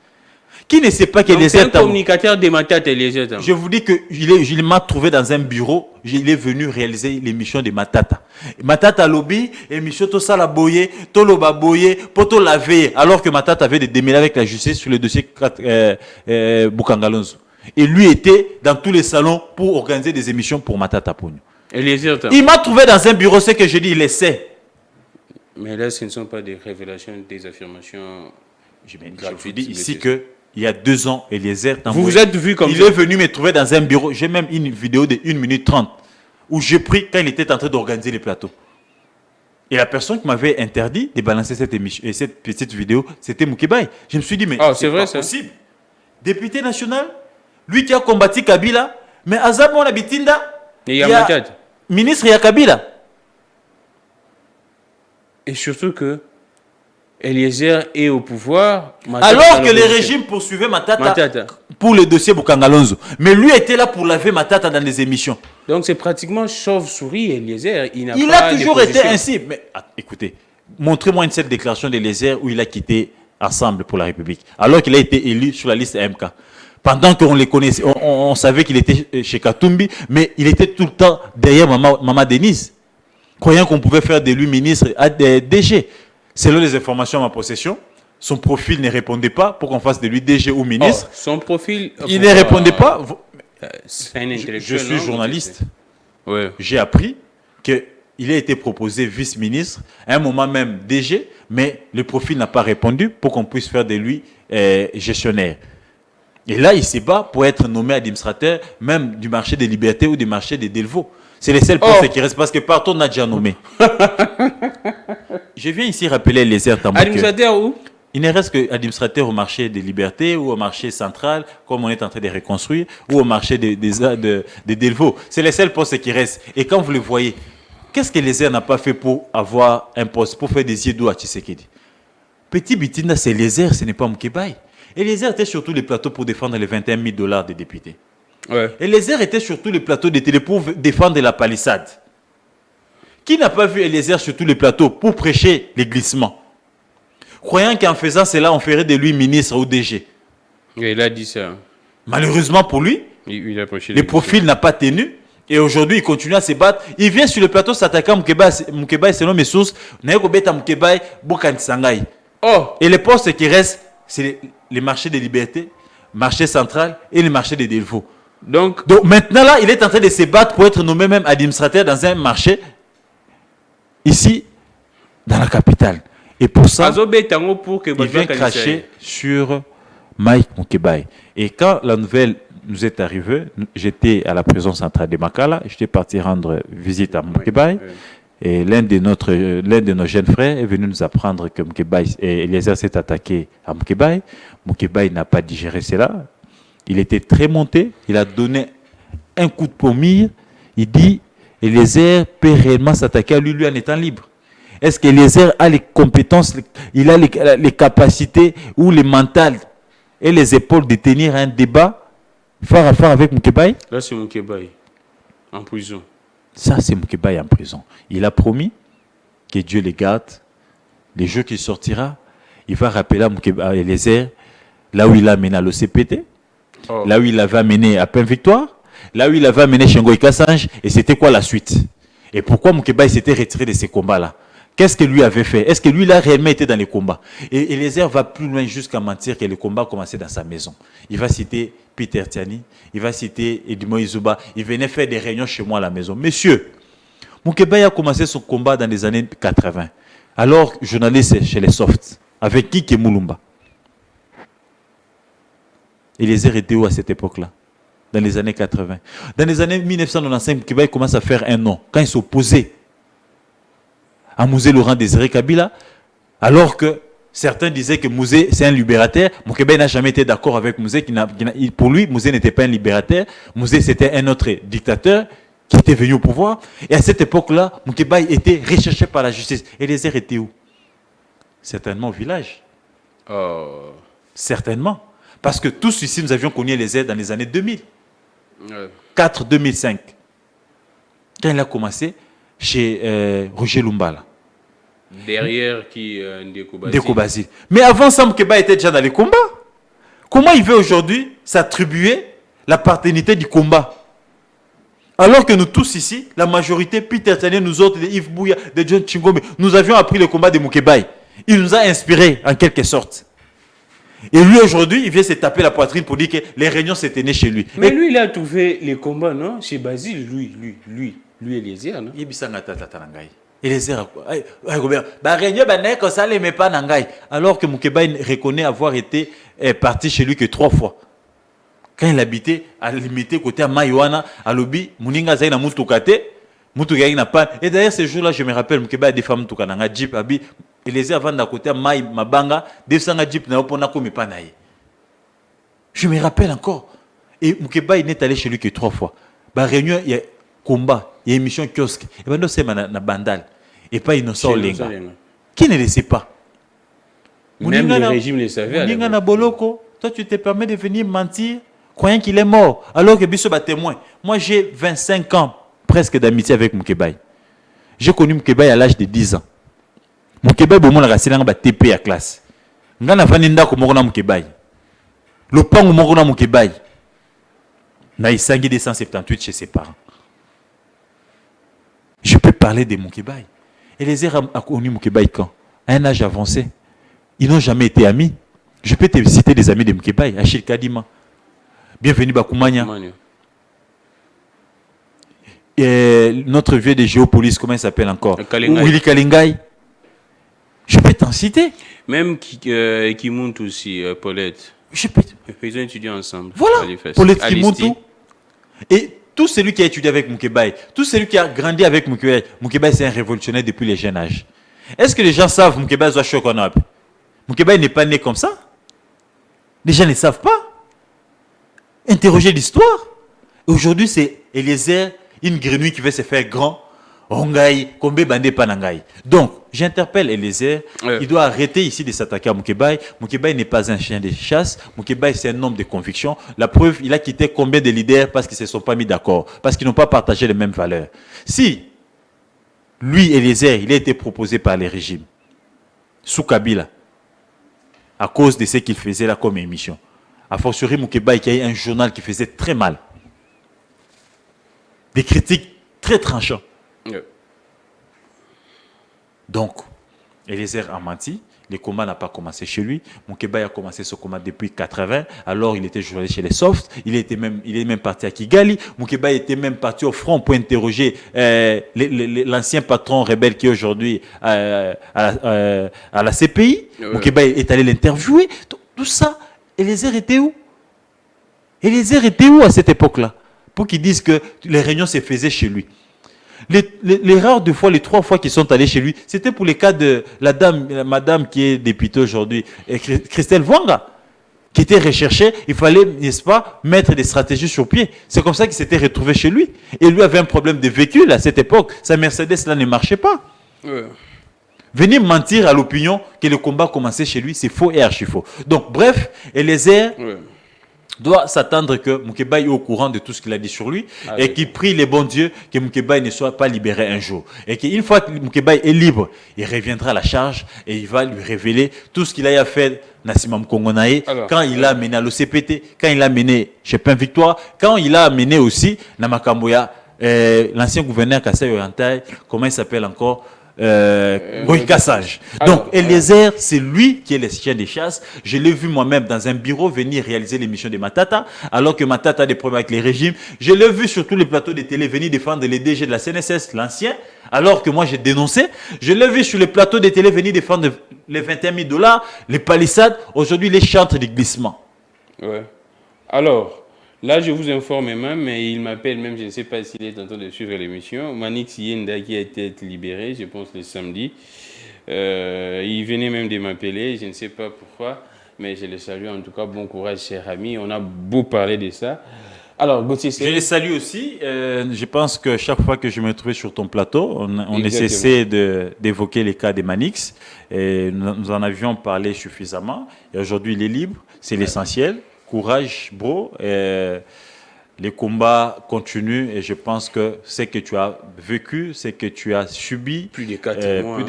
Qui ne sait pas qu'Eliezer Tambwe... C'est un communicateur de Matata, Eliezer Tambwe. Je vous dis qu'il m'a trouvé dans un bureau. Il est venu réaliser l'émission de Matata. Matata lobby, émission Tosala Boye, Toloba Boye, Poto Lavé. Alors que Matata avait des démêlés avec la justice sur le dossier Bukangalonzo. Et lui était dans tous les salons pour organiser des émissions pour Matata Pogno. Il m'a trouvé dans un bureau, ce que je dis, il le sait. Mais là, ce ne sont pas des révélations, des affirmations. Je vous dis ici que il y a 2 ans, Eliezer Tambwe, vous vous êtes vu comme il est venu me trouver dans un bureau. J'ai même une vidéo de 1 minute 30 où j'ai pris quand il était en train d'organiser les plateaux. Et la personne qui m'avait interdit de balancer cette émission et cette petite vidéo, c'était Moukébaï. Je me suis dit, mais c'est vrai, ça. Possible. Député national, lui qui a combattu Kabila, mais Azam Bitinda, il y a ministre Kabila. Et surtout que Eliezer est au pouvoir. Alors que le régime poursuivait Matata pour le dossier Bukangalonzo. Mais lui était là pour laver Matata dans les émissions. Donc c'est pratiquement chauve-souris, Eliezer. Il a toujours été ainsi. Mais écoutez, montrez-moi une seule déclaration d'Eliezer où il a quitté Ensemble pour la République. Alors qu'il a été élu sur la liste MK. Pendant qu'on les connaissait, on savait qu'il était chez Katumbi, mais il était tout le temps derrière Maman Denise. Croyant qu'on pouvait faire de lui ministre à DG. Selon les informations à ma possession, son profil ne répondait pas pour qu'on fasse de lui DG ou ministre. Son profil... Il ne répondait pas. C'est un intellectuel. Je suis journaliste. Ouais. J'ai appris qu'il a été proposé vice-ministre, à un moment même DG, mais le profil n'a pas répondu pour qu'on puisse faire de lui gestionnaire. Et là, il se bat pour être nommé administrateur, même du marché des libertés ou du marché des Delvaux. C'est les seuls postes qui restent parce que partout on a déjà nommé. Je viens ici rappeler les airs Tambouke. Administrateur où? Il ne reste qu'administrateur au marché des libertés ou au marché central, comme on est en train de reconstruire, ou au marché des Delvaux. C'est les seuls postes qui restent. Et quand vous le voyez, qu'est-ce que les airs n'a pas fait pour avoir un poste, pour faire des yeux doux à Tshisekedi? Petit Bitinda, c'est les airs, ce n'est pas Moukébaï. Et les airs étaient sur tous les plateaux pour défendre les 21 000 $ des députés. Ouais. Et les airs étaient sur tous les plateaux de télé pour défendre la palissade. Qui n'a pas vu Eliezer sur tous les plateaux pour prêcher les glissements, croyant qu'en faisant cela, on ferait de lui ministre ou DG? Et il a dit ça. Malheureusement pour lui, il a prêché le profil n'a pas tenu. Et aujourd'hui, il continue à se battre. Il vient sur le plateau s'attaquer à Moukébaï, selon mes sources. Et les postes qui restent, c'est les marchés des libertés, marché central et le marché des Delvaux. Donc maintenant, là, il est en train de se battre pour être nommé même administrateur dans un marché ici, dans la capitale. Et pour ça, il vient cracher sur Mike Moukébaï. Et quand la nouvelle nous est arrivée, j'étais à la prison centrale de Makala, j'étais parti rendre visite à Moukébaï. Et l'un de nos jeunes frères est venu nous apprendre que Moukébaï, Eliezer s'est attaqué à Moukébaï. Moukébaï n'a pas digéré cela. Il était très monté. Il a donné un coup de pommier. Il dit, Eliezer peut réellement s'attaquer à lui en étant libre. Est-ce qu'Eliezer a les compétences, il a les capacités ou les mentales et les épaules de tenir un débat phare à phare avec Moukébaï? Là, c'est Moukébaï en prison. Ça, c'est Moukébaï en prison. Il a promis que Dieu les garde. Les jours qu'il sortira, il va rappeler à Moukébaï Eliezer là où il a mené à l'OCPT, là où il avait amené à Pain Victoire, là où il avait amené Chengoï Kassange, et c'était quoi la suite? Et pourquoi Moukébaï s'était retiré de ces combats-là? Qu'est-ce que lui avait fait? Est-ce que lui, il a réellement été dans les combats? Et Eliezer va plus loin jusqu'à mentir que le combat commençait dans sa maison. Il va citer Peter Tiani, il va citer Edimo Izuba. Il venait faire des réunions chez moi à la maison. Monsieur, Moukébaï a commencé son combat dans les années 80. Alors, journaliste chez les Softs, avec Kike Moulumba. Eliezer était où à cette époque-là? Dans les années 80. Dans les années 1995, Moukébaï commence à faire un nom. Quand il s'opposait à Mouzé Laurent Désiré Kabila, alors que certains disaient que Mouzé c'est un libérateur. Moukébaï n'a jamais été d'accord avec Mouzé. Pour lui, Mouzé n'était pas un libérateur. Mouzé c'était un autre dictateur qui était venu au pouvoir. Et à cette époque-là, Moukébaï était recherché par la justice. Et les airs étaient où? Certainement au village. Certainement. Parce que tous ici, nous avions connu les airs dans les années 2000. 4-2005. Quand il a commencé chez Roger Lumbala. Derrière qui Ndeko Bazil. Mais avant ça, Moukébaï était déjà dans les combats. Comment il veut aujourd'hui s'attribuer la paternité du combat? Alors que nous tous ici, la majorité, Peter Tanier, nous autres, de Yves Bouya, de John Chingombe, nous avions appris le combat de Moukébaï. Il nous a inspirés en quelque sorte. Et lui aujourd'hui, il vient se taper la poitrine pour dire que les réunions s'étaient nées chez lui. Mais lui, il a trouvé les combats, non? Chez Basile, lui, Eliezer, non? Alors que Moukébaï reconnaît avoir été parti chez lui que 3 fois. Quand il habitait à limiter côté à Maïwana, à Lobi, Mouninga Zaina Moutoukate, Moutougaï n'a pas. Et d'ailleurs, ces jours-là, je me rappelle, Moukébaï a des femmes Toukananga Jeep, Abi, et les avant d'à côté à Maï, Mabanga, des sanga Jeep, n'a pas comme Panaï. Je me rappelle encore. Et Moukébaï n'est allé chez lui que 3 fois. Bah, réunion, il y a combat, il y a émission kiosque. Et ben, c'est na bandal. Et pas innocent Lenga. Qui ne le sait pas? Même le régime le savait. Mouninga na Boloko, toi, tu te permets de venir mentir, croyant qu'il est mort, alors que Bissot est témoin. Moi, j'ai 25 ans presque d'amitié avec Moukébaï. J'ai connu Moukébaï à l'âge de 10 ans. Moukébaï, bon, la racine a TP à classe. Ngana vaninda ko mokona Moukébaï. Le pango mokona Moukébaï. Na isangi 278 chez ses parents. Je peux parler de Moukébaï. Et les airs a connu Moukébaï quand? À un âge avancé. ils n'ont jamais été amis. Je peux te citer des amis de Moukébaï, Achille Kadima. Bienvenue Bakoumania. Et notre vieux de géopolice, comment il s'appelle encore? Willy Kalingay. Je peux t'en citer. Même qui monte aussi, Paulette. Je peux. Ils ont étudié ensemble. Voilà, Paulette Kimuntu. Et tout celui qui a étudié avec Moukébaï, tout celui qui a grandi avec Moukébaï, Moukébaï c'est un révolutionnaire depuis les jeunes âges. Est-ce que les gens savent Moukébaï soit chocolat? Moukébaï n'est pas né comme ça. Les gens ne savent pas. Interroger l'histoire. Aujourd'hui, c'est Eliezer, une grenouille qui veut se faire grand. Ongaï, Kombe Bandé Panangaï. Donc, j'interpelle Eliezer. Il doit arrêter ici de s'attaquer à Moukébaï. Moukébaï n'est pas un chien de chasse. Moukébaï, c'est un homme de conviction. La preuve, il a quitté combien de leaders parce qu'ils ne se sont pas mis d'accord, parce qu'ils n'ont pas partagé les mêmes valeurs. Si, lui, Eliezer, il a été proposé par les régimes, sous Kabila, à cause de ce qu'il faisait là comme émission. A fortiori, Moukébaï, qui a eu un journal qui faisait très mal. Des critiques très tranchantes. Donc, Eliezer a menti. Le combat n'a pas commencé chez lui. Moukébaï a commencé ce combat depuis 80. Alors, il était journaliste chez les Softs. Il est même parti à Kigali. Moukébaï était même parti au front pour interroger l'ancien patron rebelle qui est aujourd'hui à la CPI. Moukébaï est allé l'interviewer. Tout ça, Eliezer était où? Eliezer était où à cette époque-là? Pour qu'ils disent que les réunions se faisaient chez lui. Les rares deux fois, les 3 fois qu'ils sont allés chez lui, c'était pour les cas de la madame qui est députée aujourd'hui, Christelle Vwanga, qui était recherchée. Il fallait, n'est-ce pas, mettre des stratégies sur pied. C'est comme ça qu'il s'était retrouvé chez lui. Et lui avait un problème de véhicule à cette époque. Sa Mercedes, là, ne marchait pas. Venir mentir à l'opinion que le combat commençait chez lui, c'est faux et archi-faux. Donc, bref, Eliezer doit s'attendre que Moukébaï est au courant de tout ce qu'il a dit sur lui et qu'il prie les bons dieux que Moukébaï ne soit pas libéré un jour. Et qu'une fois que Moukébaï est libre, il reviendra à la charge et il va lui révéler tout ce qu'il a fait Nassima Mkongonaé quand il a mené à l'OCPT, quand il a mené chez Pain Victoire, quand il a mené aussi Namakamboya, l'ancien gouverneur Kassai Oriental, comment il s'appelle encore? Kassage. Donc Eliezer, c'est lui qui est le chien des chasses. Je l'ai vu moi-même dans un bureau venir réaliser l'émission de Matata, alors que Matata a des problèmes avec les régimes. Je l'ai vu sur tous les plateaux de télé venir défendre les DG de la CNSS, l'ancien, alors que moi j'ai dénoncé. Je l'ai vu sur les plateaux de télé venir défendre les 21 000 $, les palissades. Aujourd'hui, les chantres du glissement. Alors, là, je vous informe même, mais il m'appelle même, je ne sais pas s'il est en train de suivre l'émission, Manix Yenda qui a été libéré, je pense le samedi. Il venait même de m'appeler, je ne sais pas pourquoi, mais je le salue en tout cas. Bon courage, cher ami. On a beau parler de ça. Alors, Gauthier, je les salue aussi. Je pense que chaque fois que je me trouvais sur ton plateau, on ne cessait d'évoquer les cas des Manix. Et nous en avions parlé suffisamment. Et aujourd'hui, il est libre. C'est l'essentiel. Courage, bro. Les combats continuent et je pense que ce que tu as vécu, ce que tu as subi, plus de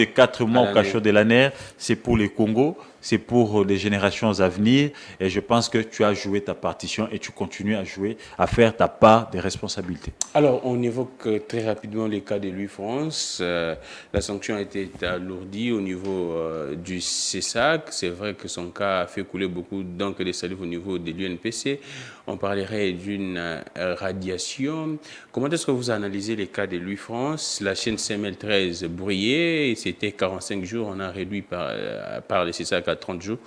4 mois au cachot de la nerf, c'est pour le Congo, c'est pour les générations à venir et je pense que tu as joué ta partition et tu continues à jouer, à faire ta part des responsabilités. Alors, on évoque très rapidement les cas de Louis France. La sanction a été alourdie au niveau du CESAC. C'est vrai que son cas a fait couler beaucoup d'encre de salive au niveau de l'UNPC. On parlerait d'une radiation. Comment est-ce que vous analysez les cas de Louis France? La chaîne CML13 brillait, c'était 45 jours, on a réduit par le CESAC à 30 jours.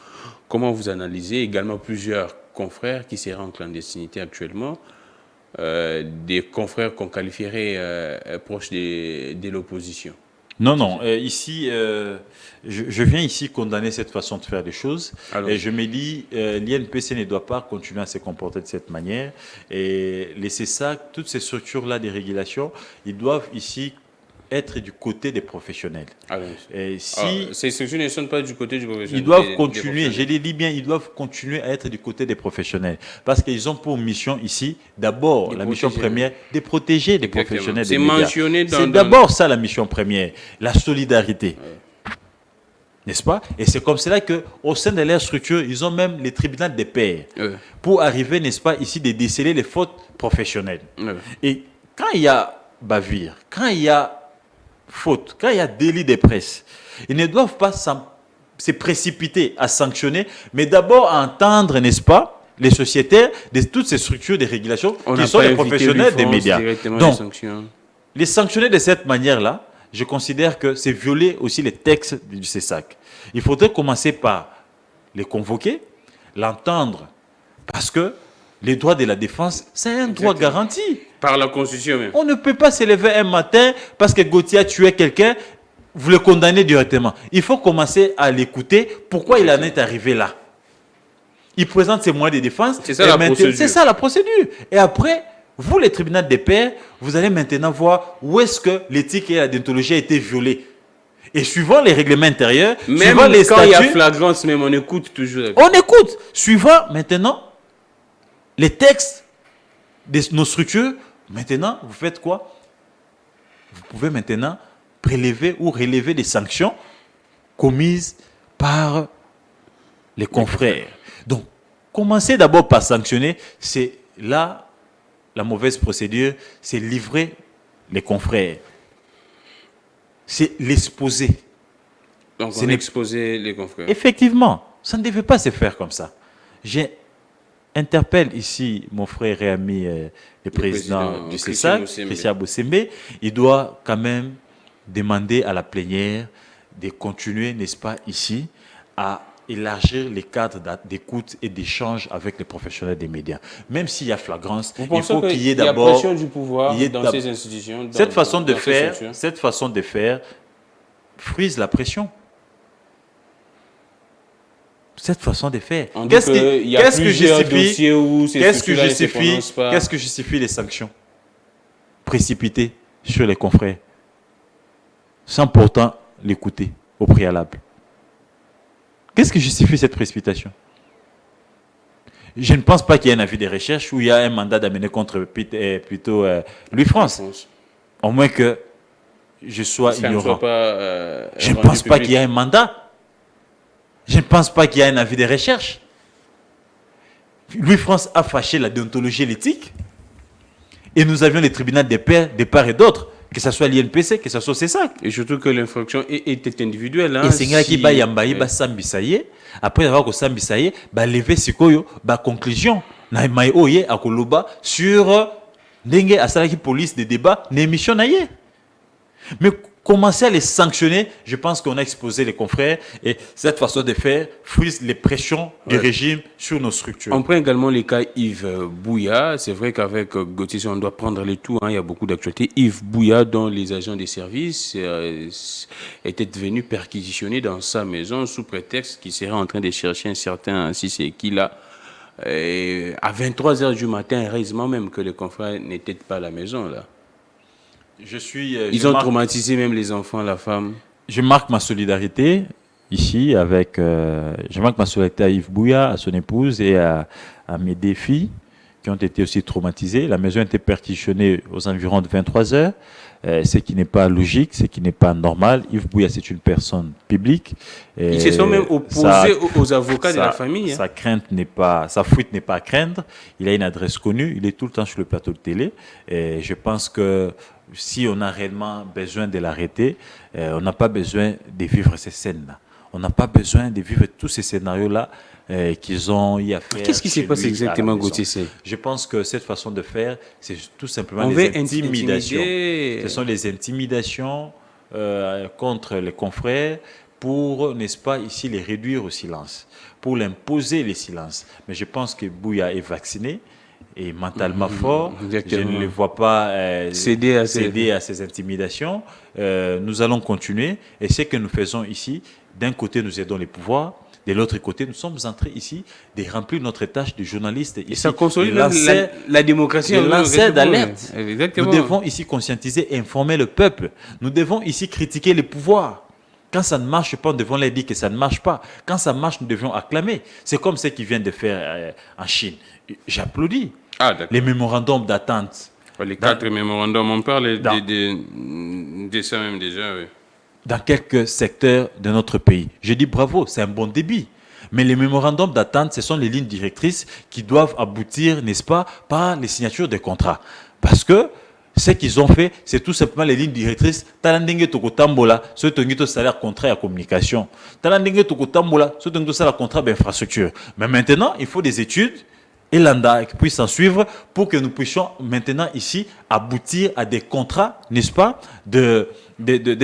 Comment vous analysez également plusieurs confrères qui seraient en clandestinité actuellement, des confrères qu'on qualifierait proches de l'opposition? Non. Ici, je viens ici condamner cette façon de faire des choses. Et je me dis, l'INPC ne doit pas continuer à se comporter de cette manière. Et laisser ça, toutes ces structures-là des régulations, ils doivent ici être du côté des professionnels. Et si ces structures ne sont pas du côté du professionnel, ils doivent continuer, je les dis bien, ils doivent continuer à être du côté des professionnels. Parce qu'ils ont pour mission ici, d'abord, la mission première, de protéger les professionnels des médias. C'est d'abord ça la mission première, la solidarité. N'est-ce pas? Et c'est comme cela qu'au sein de leur structure, ils ont même les tribunaux des pairs pour arriver, n'est-ce pas, ici, de déceler les fautes professionnelles. Et quand il y a bavure, quand il y a faute, quand il y a délit de presse, ils ne doivent pas se précipiter à sanctionner, mais d'abord à entendre, n'est-ce pas, les sociétaires de toutes ces structures de régulation qui sont les professionnels des médias. Donc, les sanctionner de cette manière-là, je considère que c'est violer aussi les textes du CESAC. Il faudrait commencer par les convoquer, l'entendre, parce que les droits de la défense, c'est un droit garanti. Par la Constitution même. On ne peut pas se lever un matin parce que Gauthier a tué quelqu'un, vous le condamnez directement. Il faut commencer à l'écouter. Pourquoi il en est arrivé là? Il présente ses moyens de défense. C'est ça la procédure. C'est ça la procédure. Et après, vous, les tribunaux des pairs, vous allez maintenant voir où est-ce que l'éthique et la déontologie a été violée. Et suivant les règlements intérieurs, même suivant les quand statuts, il y a flagrance, même on écoute toujours. on écoute. Suivant maintenant les textes de nos structures, maintenant, vous faites quoi? Vous pouvez maintenant prélever ou relever des sanctions commises par les confrères. Donc, commencez d'abord par sanctionner. C'est là la mauvaise procédure, c'est livrer les confrères. C'est l'exposer. Donc, on exposer les confrères. Effectivement, ça ne devait pas se faire comme ça. J'interpelle ici mon frère et ami, le président du CESAC, Christian Bossembe. Il doit quand même demander à la plénière de continuer, n'est-ce pas, ici, à élargir les cadres d'écoute et d'échange avec les professionnels des médias. Même s'il y a flagrance, il faut qu'il y ait d'abord... Il y a pression du pouvoir dans ces institutions. Cette façon de faire frise la pression. Cette façon de faire. Qu'est-ce que justifie les sanctions précipitées sur les confrères sans pourtant l'écouter au préalable? Qu'est-ce qui justifie cette précipitation? Je ne pense pas qu'il y ait un avis de recherche ou il y a un mandat d'amener contre plutôt Louis-France. Au moins que je sois ignorant. Je ne pense pas qu'il y ait un mandat. Je ne pense pas qu'il y ait un avis de recherche. Louis-France a fâché la déontologie et l'éthique. Et nous avions les tribunaux des pairs, de part et d'autre, que ce soit l'INPC, que ce soit CESAC. Et surtout que l'infraction était individuelle. Et c'est là qui va yambaye, ba sambisaye. Après avoir que sambisaye, ba lever sikoyo, ba conclusion. Na mai oye akoloba sur ndenge asalaki police de débat, n'émission naye. Mais commencer à les sanctionner, je pense qu'on a exposé les confrères et cette façon de faire frise les pressions du régime sur nos structures. On prend également les cas Yves Bouya. C'est vrai qu'avec Gauthier, on doit prendre les tout. Il y a beaucoup d'actualités. Yves Bouya, dont les agents des services étaient venus perquisitionner dans sa maison sous prétexte qu'il serait en train de chercher un certain Cissé Kila. À 23h du matin, heureusement même que les confrères n'étaient pas à la maison là. Ils ont traumatisé même les enfants, la femme. Je marque ma solidarité ici avec... je marque ma solidarité à Yves Bouya, à son épouse et à mes deux filles qui ont été aussi traumatisées. La maison a été perquisitionnée aux environs de 23 heures, ce qui n'est pas logique, ce qui n'est pas normal. Yves Bouya, c'est une personne publique. Ils se sont même opposés aux avocats de la famille. Sa fuite n'est pas à craindre. Il a une adresse connue, il est tout le temps sur le plateau de télé. Et je pense que si on a réellement besoin de l'arrêter, on n'a pas besoin de vivre ces scènes-là. On n'a pas besoin de vivre tous ces scénarios-là qu'ils ont eu à faire. Qu'est-ce qui s'est passé exactement, Gauthier? Je pense que cette façon de faire, c'est tout simplement les intimidations. Ce sont les intimidations contre les confrères pour, n'est-ce pas, ici, les réduire au silence, pour l'imposer les silences. Mais je pense que Bouya est vacciné et mentalement fort. Exactement. Je ne le vois pas céder à ces intimidations. Nous allons continuer. Et ce que nous faisons ici, d'un côté, nous aidons les pouvoirs. De l'autre côté, nous sommes entrés ici de remplir notre tâche de journaliste. Et ça consolide la démocratie. De lancer d'alerte. Nous devons ici conscientiser et informer le peuple. Nous devons ici critiquer les pouvoirs. Quand ça ne marche pas, nous devons leur dire que ça ne marche pas. Quand ça marche, nous devons acclamer. C'est comme ce qu'ils viennent de faire en Chine. J'applaudis. Les mémorandums d'attente. Les 4 mémorandums, on parle de ça même déjà, oui. Dans quelques secteurs de notre pays. Je dis bravo, c'est un bon débit. Mais les mémorandums d'attente, ce sont les lignes directrices qui doivent aboutir, n'est-ce pas, par les signatures de contrats. Parce que ce qu'ils ont fait, c'est tout simplement les lignes directrices. Talandenge tokotambola, ce tongi salaire contrat à communication. Talandenge tokotambola, ce tongi salaire contrat d'infrastructure. Mais maintenant, il faut des études et l'ANDA qui puisse en suivre pour que nous puissions maintenant ici aboutir à des contrats, n'est-ce pas, de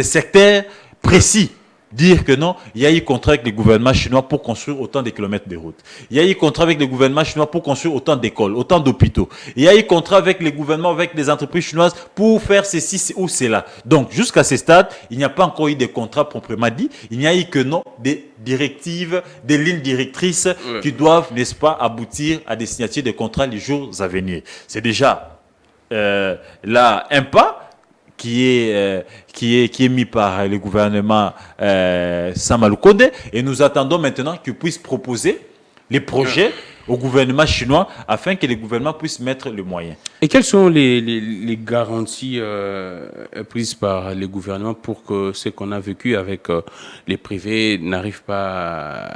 secteurs précis. Dire que non, il y a eu contrat avec le gouvernement chinois pour construire autant de kilomètres de routes. Il y a eu contrat avec le gouvernement chinois pour construire autant d'écoles, autant d'hôpitaux. Il y a eu contrat avec le gouvernement, avec les entreprises chinoises pour faire ceci ou cela. Donc, jusqu'à ce stade, il n'y a pas encore eu de contrat proprement dit. Il n'y a eu que non des directives, des lignes directrices qui doivent, n'est-ce pas, aboutir à des signatures de contrats les jours à venir. C'est déjà là un pas qui est mis par le gouvernement Sama Lukonde, et nous attendons maintenant qu'il puisse proposer les projets au gouvernement chinois afin que le gouvernement puisse mettre le moyen. Et quelles sont les garanties prises par le gouvernement pour que ce qu'on a vécu avec les privés n'arrive pas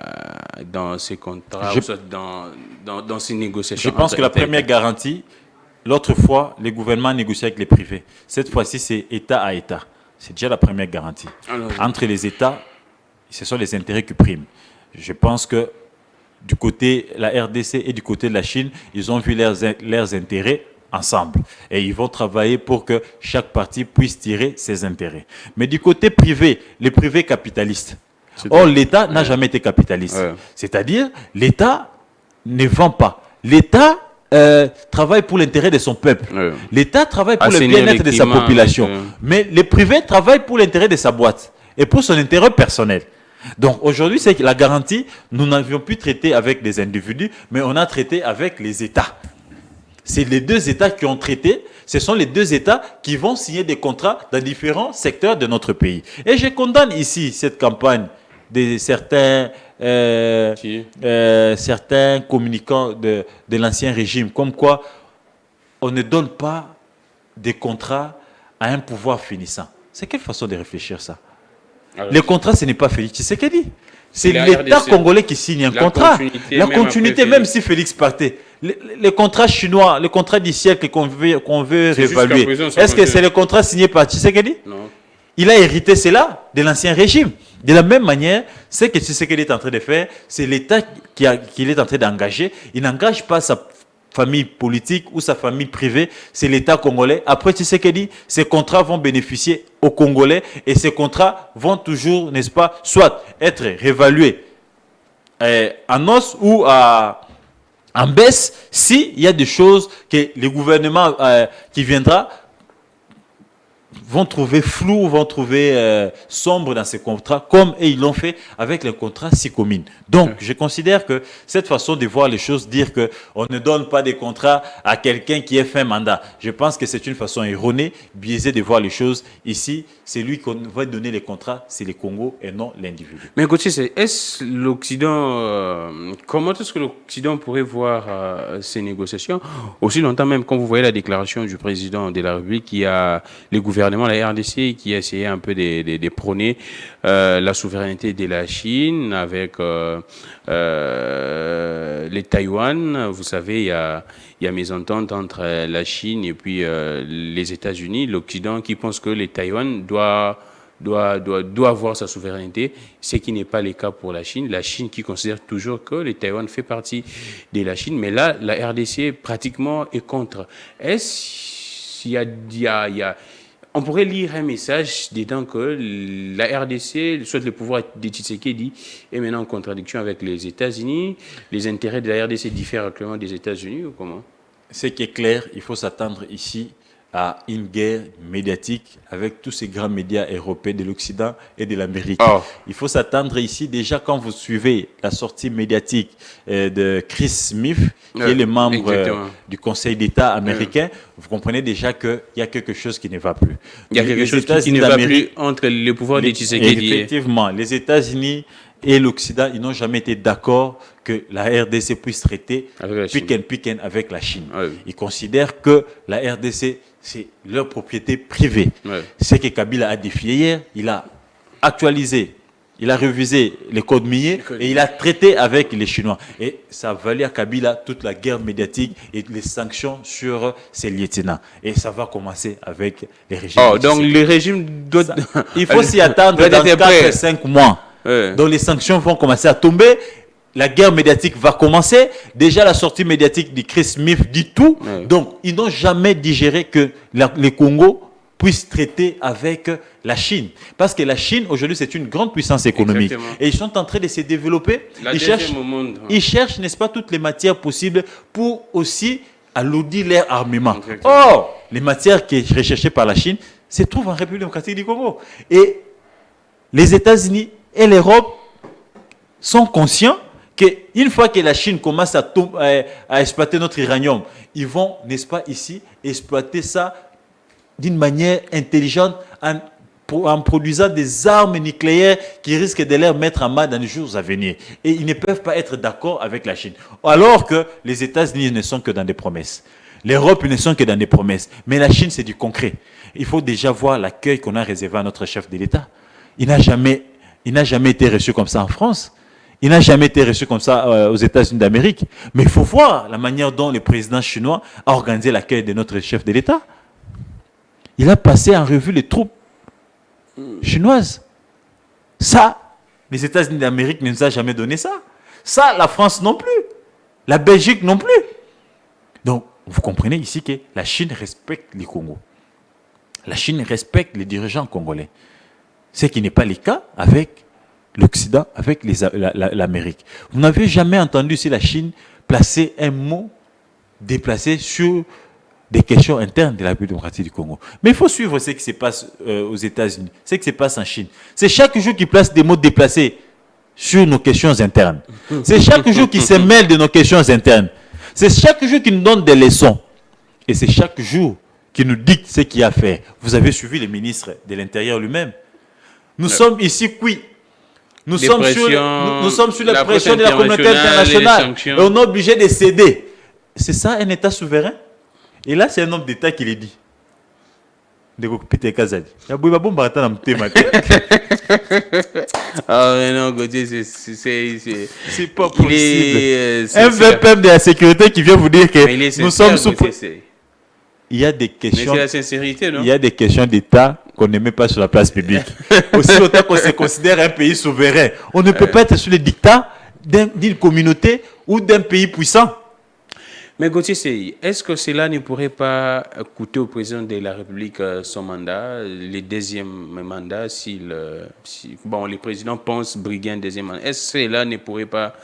dans ces contrats, dans ces négociations? Je pense que la première garantie, l'autre fois, le gouvernement a négocié avec les privés. Cette fois-ci, c'est État à État. C'est déjà la première garantie. Alors, entre les États, ce sont les intérêts qui priment. Je pense que du côté de la RDC et du côté de la Chine, ils ont vu leurs intérêts ensemble. Et ils vont travailler pour que chaque partie puisse tirer ses intérêts. Mais du côté privé, les privés capitalistes. Or, l'État n'a jamais été capitaliste. C'est-à-dire, l'État ne vend pas. L'État travaille pour l'intérêt de son peuple. L'État travaille pour le bien-être de sa population. Mais les privés travaillent pour l'intérêt de sa boîte et pour son intérêt personnel. Donc aujourd'hui, c'est que la garantie, nous n'avions plus traité avec des individus, mais on a traité avec les États. C'est les deux États qui ont traité. Ce sont les deux États qui vont signer des contrats dans différents secteurs de notre pays. Et je condamne ici cette campagne de certains communicants de l'ancien régime, comme quoi on ne donne pas des contrats à un pouvoir finissant. C'est quelle façon de réfléchir ça? Alors, le contrat, ce n'est pas Félix Tshisekedi. C'est l'État congolais qui signe un contrat. La continuité, même si Félix partait. Les contrats chinois, le contrat du siècle qu'on veut réévaluer, est-ce que c'est le contrat signé par Tshisekedi? Non. Il a hérité cela de l'ancien régime. De la même manière, ce que Tshisekedi est en train de faire, c'est l'État qu'il est en train d'engager. Il n'engage pas sa famille politique ou sa famille privée, c'est l'État congolais. Après Tshisekedi, ces contrats vont bénéficier aux Congolais et ces contrats vont toujours, n'est-ce pas, soit être réévalués en hausse ou en baisse s'il y a des choses que le gouvernement qui viendra vont trouver flou, vont trouver sombre dans ces contrats, comme ils l'ont fait avec les contrats SICOMIN. Donc, je considère que cette façon de voir les choses, dire qu'on ne donne pas des contrats à quelqu'un qui est fait mandat, je pense que c'est une façon erronée, biaisée de voir les choses. Ici, c'est lui qu'on va donner les contrats, c'est le Congo et non l'individu. Mais Gauthier, est-ce l'Occident, comment est-ce que l'Occident pourrait voir ces négociations aussi longtemps, même quand vous voyez la déclaration du président de la République qui a les gouvernements, la RDC, qui a essayé un peu de prôner la souveraineté de la Chine avec les Taïwan. Vous savez, il y a mésentente entre la Chine et puis les États-Unis, l'Occident qui pense que les Taïwan doit avoir sa souveraineté, ce qui n'est pas le cas pour la Chine. La Chine qui considère toujours que les Taïwan fait partie de la Chine, mais là, la RDC pratiquement est contre. Est-ce qu'il y a on pourrait lire un message dedans que la RDC, soit le pouvoir de Tshisekedi, est maintenant en contradiction avec les États-Unis. Les intérêts de la RDC diffèrent clairement des États-Unis ou comment? Ce qui est clair, il faut s'attendre ici à une guerre médiatique avec tous ces grands médias européens de l'Occident et de l'Amérique. Oh. Il faut s'attendre ici, déjà quand vous suivez la sortie médiatique de Chris Smith, qui est le membre du Conseil d'État américain, vous comprenez déjà qu'il y a quelque chose qui ne va plus. Il y a quelque chose qui ne va plus entre le pouvoir de Tshisekedi. Effectivement, les États-Unis et l'Occident, ils n'ont jamais été d'accord que la RDC puisse traiter pick-and avec la Chine. Ouais. Ils considèrent que la RDC, c'est leur propriété privée. Ouais. Ce que Kabila a défié hier, il a actualisé Il a révisé les codes miniers et il a traité avec les Chinois. Et ça a valu à Kabila toute la guerre médiatique et les sanctions sur ses lieutenants. Et ça va commencer avec les régimes. Oh, donc le régime doit... Il faut s'y attendre dans 4-5 mois. Donc les sanctions vont commencer à tomber. La guerre médiatique va commencer. Déjà, la sortie médiatique de Chris Smith dit tout. Donc, ils n'ont jamais digéré que les Congo puissent traiter avec la Chine. Parce que la Chine, aujourd'hui, c'est une grande puissance économique. Exactement. Et ils sont en train de se développer. Ils cherchent, n'est-ce pas, toutes les matières possibles pour aussi alourdir leur armement. Exactement. Or, les matières qui sont recherchées par la Chine se trouvent en République démocratique du Congo. Et les États-Unis et l'Europe sont conscients qu'une fois que la Chine commence à exploiter notre uranium, ils vont, n'est-ce pas, ici, exploiter ça d'une manière intelligente en produisant des armes nucléaires qui risquent de les mettre en main dans les jours à venir. Et ils ne peuvent pas être d'accord avec la Chine. Alors que les États-Unis ne sont que dans des promesses. L'Europe ne sont que dans des promesses. Mais la Chine, c'est du concret. Il faut déjà voir l'accueil qu'on a réservé à notre chef de l'État. Il n'a jamais été reçu comme ça en France. Il n'a jamais été reçu comme ça aux États-Unis d'Amérique. Mais il faut voir la manière dont le président chinois a organisé l'accueil de notre chef de l'État. Il a passé en revue les troupes chinoises. Ça, les États-Unis d'Amérique ne nous a jamais donné ça. Ça, la France non plus. La Belgique non plus. Donc, vous comprenez ici que la Chine respecte les Congos. La Chine respecte les dirigeants congolais. Ce qui n'est pas le cas avec l'Occident, avec l'Amérique. Vous n'avez jamais entendu si la Chine placer un mot déplacé sur des questions internes de la République démocratique du Congo. Mais il faut suivre ce qui se passe aux États-Unis, ce qui se passe en Chine. C'est chaque jour qu'ils placent des mots déplacés sur nos questions internes. C'est chaque jour qu'ils se mêlent de nos questions internes. C'est chaque jour qu'ils nous donnent des leçons. Et c'est chaque jour qu'ils nous dictent ce qu'il y a à faire. Vous avez suivi le ministre de l'Intérieur lui-même. Nous sommes ici, nous sommes sur la pression de la communauté internationale. Et on est obligé de céder. C'est ça un État souverain? Et là, c'est un homme d'État qui le dit. Ah non, Gauthier, c'est pas possible. Un VPM de la sécurité qui vient vous dire que nous sommes sous... Il y a des questions... Mais c'est la sincérité, non? Il y a des questions d'État qu'on ne met pas sur la place publique. Aussi longtemps qu'on se considère un pays souverain, on ne peut pas être sous le dictat d'une communauté ou d'un pays puissant. Mais Gauthier, est-ce que cela ne pourrait pas coûter au président de la République son mandat, le deuxième mandat, si le président pense briguer un deuxième mandat? Est-ce que cela ne pourrait pas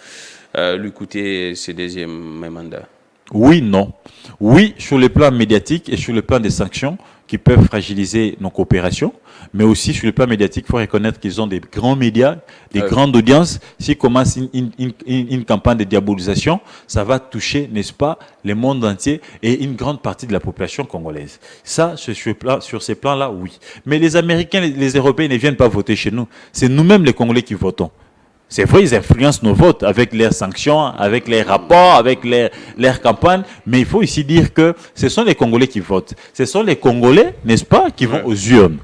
lui coûter ce deuxième mandat? Oui, non. Oui, sur le plan médiatique et sur le plan des sanctions qui peuvent fragiliser nos coopérations, mais aussi sur le plan médiatique, il faut reconnaître qu'ils ont des grands médias, des grandes audiences. S'ils commencent une campagne de diabolisation, ça va toucher, n'est-ce pas, le monde entier et une grande partie de la population congolaise. Ça, sur ces plans-là, oui. Mais les Américains, les Européens ne viennent pas voter chez nous. C'est nous-mêmes les Congolais qui votons. C'est vrai, ils influencent nos votes avec leurs sanctions, avec les rapports, avec leurs campagnes. Mais il faut ici dire que ce sont les Congolais qui votent. Ce sont les Congolais, n'est-ce pas, qui vont aux urnes.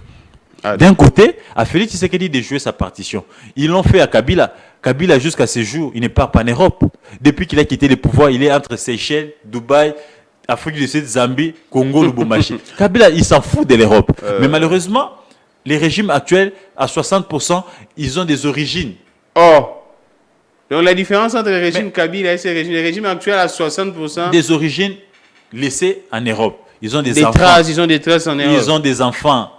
D'un côté, à Félix Tshisekedi de jouer sa partition. Ils l'ont fait à Kabila. Kabila, jusqu'à ce jour, il ne part pas en Europe. Depuis qu'il a quitté le pouvoir, il est entre Seychelles, Dubaï, Afrique du Sud, Zambie, Congo, Lubumbashi. Kabila, il s'en fout de l'Europe. Mais malheureusement, les régimes actuels, à 60%, ils ont des origines. Oh, donc la différence entre le régime Kabila et les régimes actuels à 60%... Des origines laissées en Europe. Ils ont des enfants. Ils ont des traces en Europe. Ils ont des enfants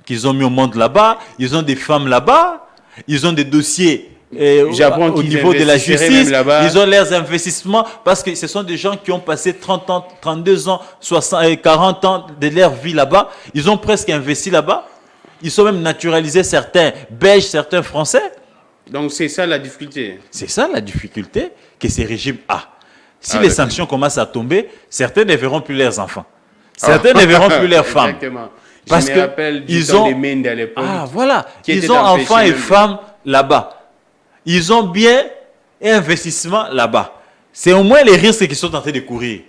qu'ils ont mis au monde là-bas. Ils ont des femmes là-bas. Ils ont des dossiers au niveau de la justice. Ils ont leurs investissements parce que ce sont des gens qui ont passé 30 ans, 32 ans, 60, 40 ans de leur vie là-bas. Ils ont presque investi là-bas. Ils sont même naturalisés, certains belges, certains français. Donc c'est ça la difficulté. C'est ça la difficulté que ces régimes ont. Si les sanctions commencent à tomber, certains ne verront plus leurs enfants. Certains ne verront plus leurs femmes. Exactement. Parce je me rappelle du temps des Mendes à l'époque. Voilà. Ils ont enfants et femmes là-bas. Ils ont bien et investissement là-bas. C'est au moins les risques qui sont en train de courir.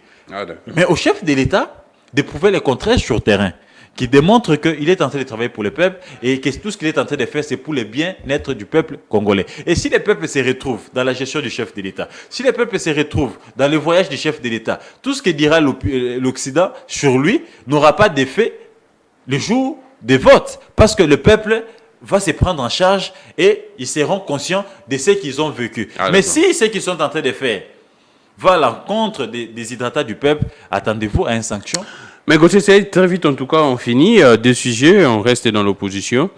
Mais au chef de l'État de prouver le contraire sur le terrain. qui démontre qu'il est en train de travailler pour le peuple et que tout ce qu'il est en train de faire, c'est pour le bien-être du peuple congolais. Et si les peuples se retrouvent dans la gestion du chef de l'État, si les peuples se retrouvent dans le voyage du chef de l'État, tout ce que dira l'Occident sur lui n'aura pas d'effet le jour des votes, parce que le peuple va se prendre en charge et ils seront conscients de ce qu'ils ont vécu. Mais si ce qu'ils sont en train de faire va à l'encontre des hydratats du peuple, attendez-vous à une sanction. Mais Gauthier, c'est très vite, en tout cas, on finit. Deux sujets, on reste dans l'opposition.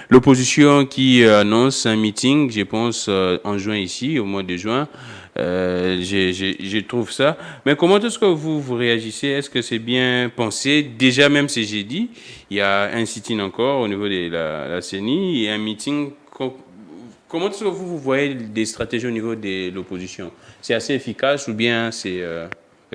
L'opposition qui annonce un meeting, je pense, en juin ici, au mois de juin. Je trouve ça. Mais comment est-ce que vous réagissez? Est-ce que c'est bien pensé? Déjà, même si j'ai dit, il y a un sit-in encore au niveau de la CENI et un meeting. Comment est-ce que vous voyez des stratégies au niveau de l'opposition? C'est assez efficace ou bien c'est...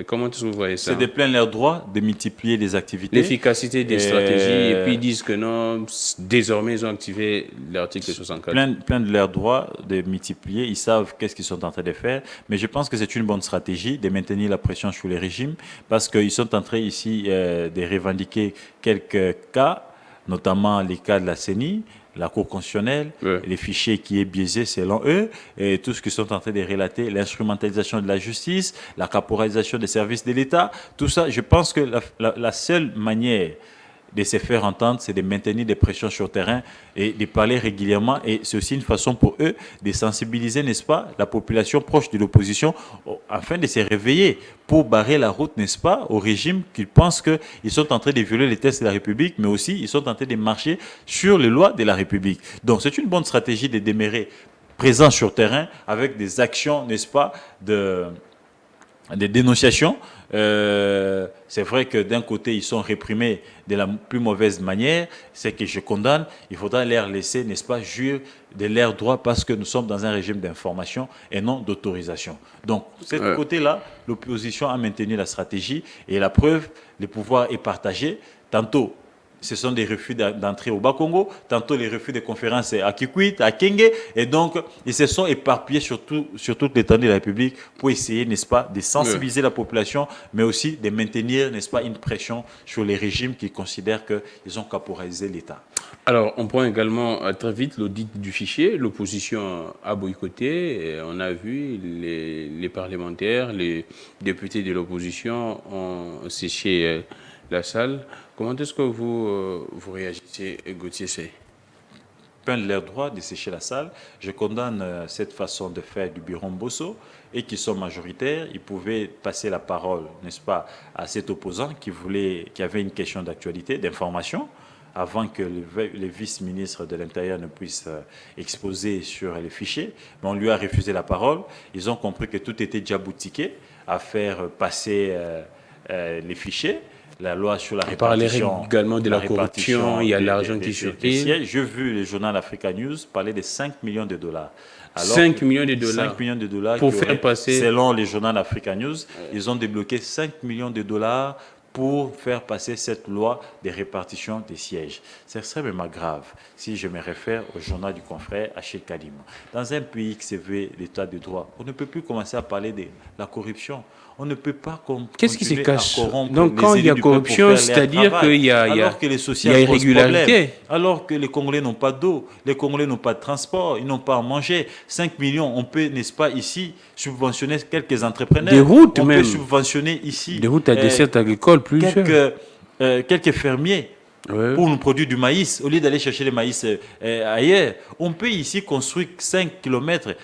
comment est-ce que vous voyez ça? C'est de plein leur droit de multiplier les activités. L'efficacité des stratégies, et puis ils disent que non, désormais ils ont activé l'article 64. Plein de leur droit de multiplier, ils savent qu'est-ce qu'ils sont en train de faire, mais je pense que c'est une bonne stratégie de maintenir la pression sur les régimes, parce qu'ils sont en train ici de revendiquer quelques cas, notamment les cas de la CENI, la Cour constitutionnelle, les fichiers qui est biaisé selon eux, et tout ce qu'ils sont en train de relater, l'instrumentalisation de la justice, la caporalisation des services de l'État, tout ça, je pense que la seule manière de se faire entendre, c'est de maintenir des pressions sur le terrain et de parler régulièrement. Et c'est aussi une façon pour eux de sensibiliser, n'est-ce pas, la population proche de l'opposition afin de se réveiller pour barrer la route, n'est-ce pas, au régime qu'ils pensent qu'ils sont en train de violer les textes de la République, mais aussi ils sont en train de marcher sur les lois de la République. Donc c'est une bonne stratégie de demeurer présent sur le terrain avec des actions, n'est-ce pas, des dénonciations. C'est vrai que d'un côté, ils sont réprimés de la plus mauvaise manière, c'est que je condamne, il faudra leur laisser, n'est-ce pas, jouir de leurs droits parce que nous sommes dans un régime d'information et non d'autorisation. Donc, de ce côté-là, l'opposition a maintenu la stratégie et la preuve, le pouvoir est partagé. Tantôt, ce sont des refus d'entrée au Bas-Congo, tantôt les refus de conférences à Kikwit, à Kenge, et donc ils se sont éparpillés sur toute l'étendue de la République pour essayer, n'est-ce pas, de sensibiliser la population, mais aussi de maintenir, n'est-ce pas, une pression sur les régimes qui considèrent qu'ils ont caporalisé l'État. Alors, on prend également très vite l'audit du fichier. L'opposition a boycotté. On a vu les parlementaires, les députés de l'opposition ont séché la salle. Comment est-ce que vous réagissez, Gauthier Sey? Plein de leur droit de sécher la salle. Je condamne cette façon de faire du bureau Mbosso et qui sont majoritaires. Ils pouvaient passer la parole, n'est-ce pas, à cet opposant qui avait une question d'actualité, d'information, avant que le vice-ministre de l'Intérieur ne puisse exposer sur les fichiers. Mais on lui a refusé la parole. Ils ont compris que tout était déjà boutiqué à faire passer les fichiers. La loi sur la répartition. On parlait également de la corruption, il y a l'argent qui circule. J'ai vu le journal Africa News parler de 5 millions de dollars. Alors, 5 millions de dollars. 5 millions de dollars pour faire passer. Selon le journal Africa News, ils ont débloqué 5 millions de dollars pour faire passer cette loi de répartition des sièges. C'est extrêmement grave si je me réfère au journal du confrère Achille Kadim. Dans un pays qui se veut l'état de droit, on ne peut plus commencer à parler de la corruption. On ne peut pas qu'est-ce qui se cache? Donc quand il y a corruption, c'est-à-dire qu'il y a irrégularité. Alors que les Congolais n'ont pas d'eau, les Congolais n'ont pas de transport, ils n'ont pas à manger. 5 millions, on peut, n'est-ce pas, ici, subventionner quelques entrepreneurs. Des routes on même. peut subventionner ici. Des routes à dessert agricole plus quelques fermiers. Pour nous produire du maïs, au lieu d'aller chercher le maïs ailleurs. On peut ici construire 5 km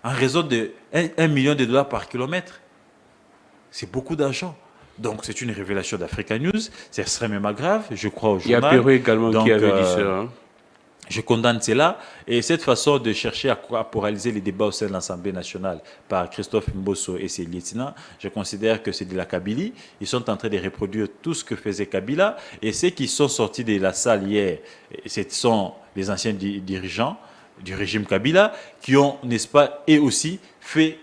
en raison de 1 million de dollars par kilomètre. C'est beaucoup d'argent. Donc, c'est une révélation d'Africa News. C'est extrêmement grave, je crois, au journal. Il y a Pérou également qui avait dit ça. Hein. Je condamne cela. Et cette façon de chercher à coraliser les débats au sein de l'Assemblée nationale par Christophe Mbosso et ses lieutenants, je considère que c'est de la Kabylie. Ils sont en train de reproduire tout ce que faisait Kabila. Et ceux qui sont sortis de la salle hier, ce sont les anciens dirigeants du régime Kabila qui ont, n'est-ce pas, et aussi fait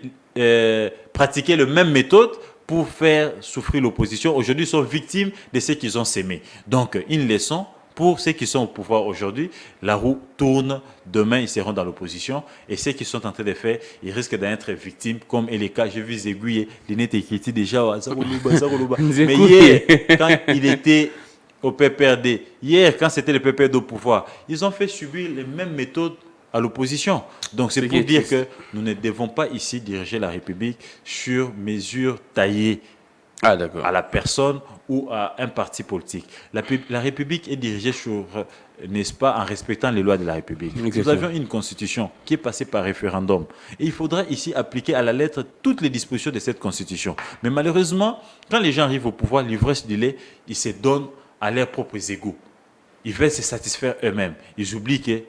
pratiquer la même méthode pour faire souffrir l'opposition. Aujourd'hui, ils sont victimes de ce qu'ils ont sémé. Donc, une leçon pour ceux qui sont au pouvoir aujourd'hui. La roue tourne. Demain, ils seront dans l'opposition. Et ceux qui sont en train de faire, ils risquent d'être victimes, comme est le cas. J'ai vu Zégouye, il était écrit déjà. Mais hier, quand il était au PPRD. Hier, quand c'était le PPRD au pouvoir, ils ont fait subir les mêmes méthodes à l'opposition. Donc c'est pour dire que nous ne devons pas ici diriger la République sur mesure taillée à la personne ou à un parti politique. La République est dirigée sur, n'est-ce pas, en respectant les lois de la République. Nous avions une constitution qui est passée par référendum. Et il faudra ici appliquer à la lettre toutes les dispositions de cette constitution. Mais malheureusement, quand les gens arrivent au pouvoir, l'ivresse du lait, ils se donnent à leurs propres égos. Ils veulent se satisfaire eux-mêmes. Ils oublient que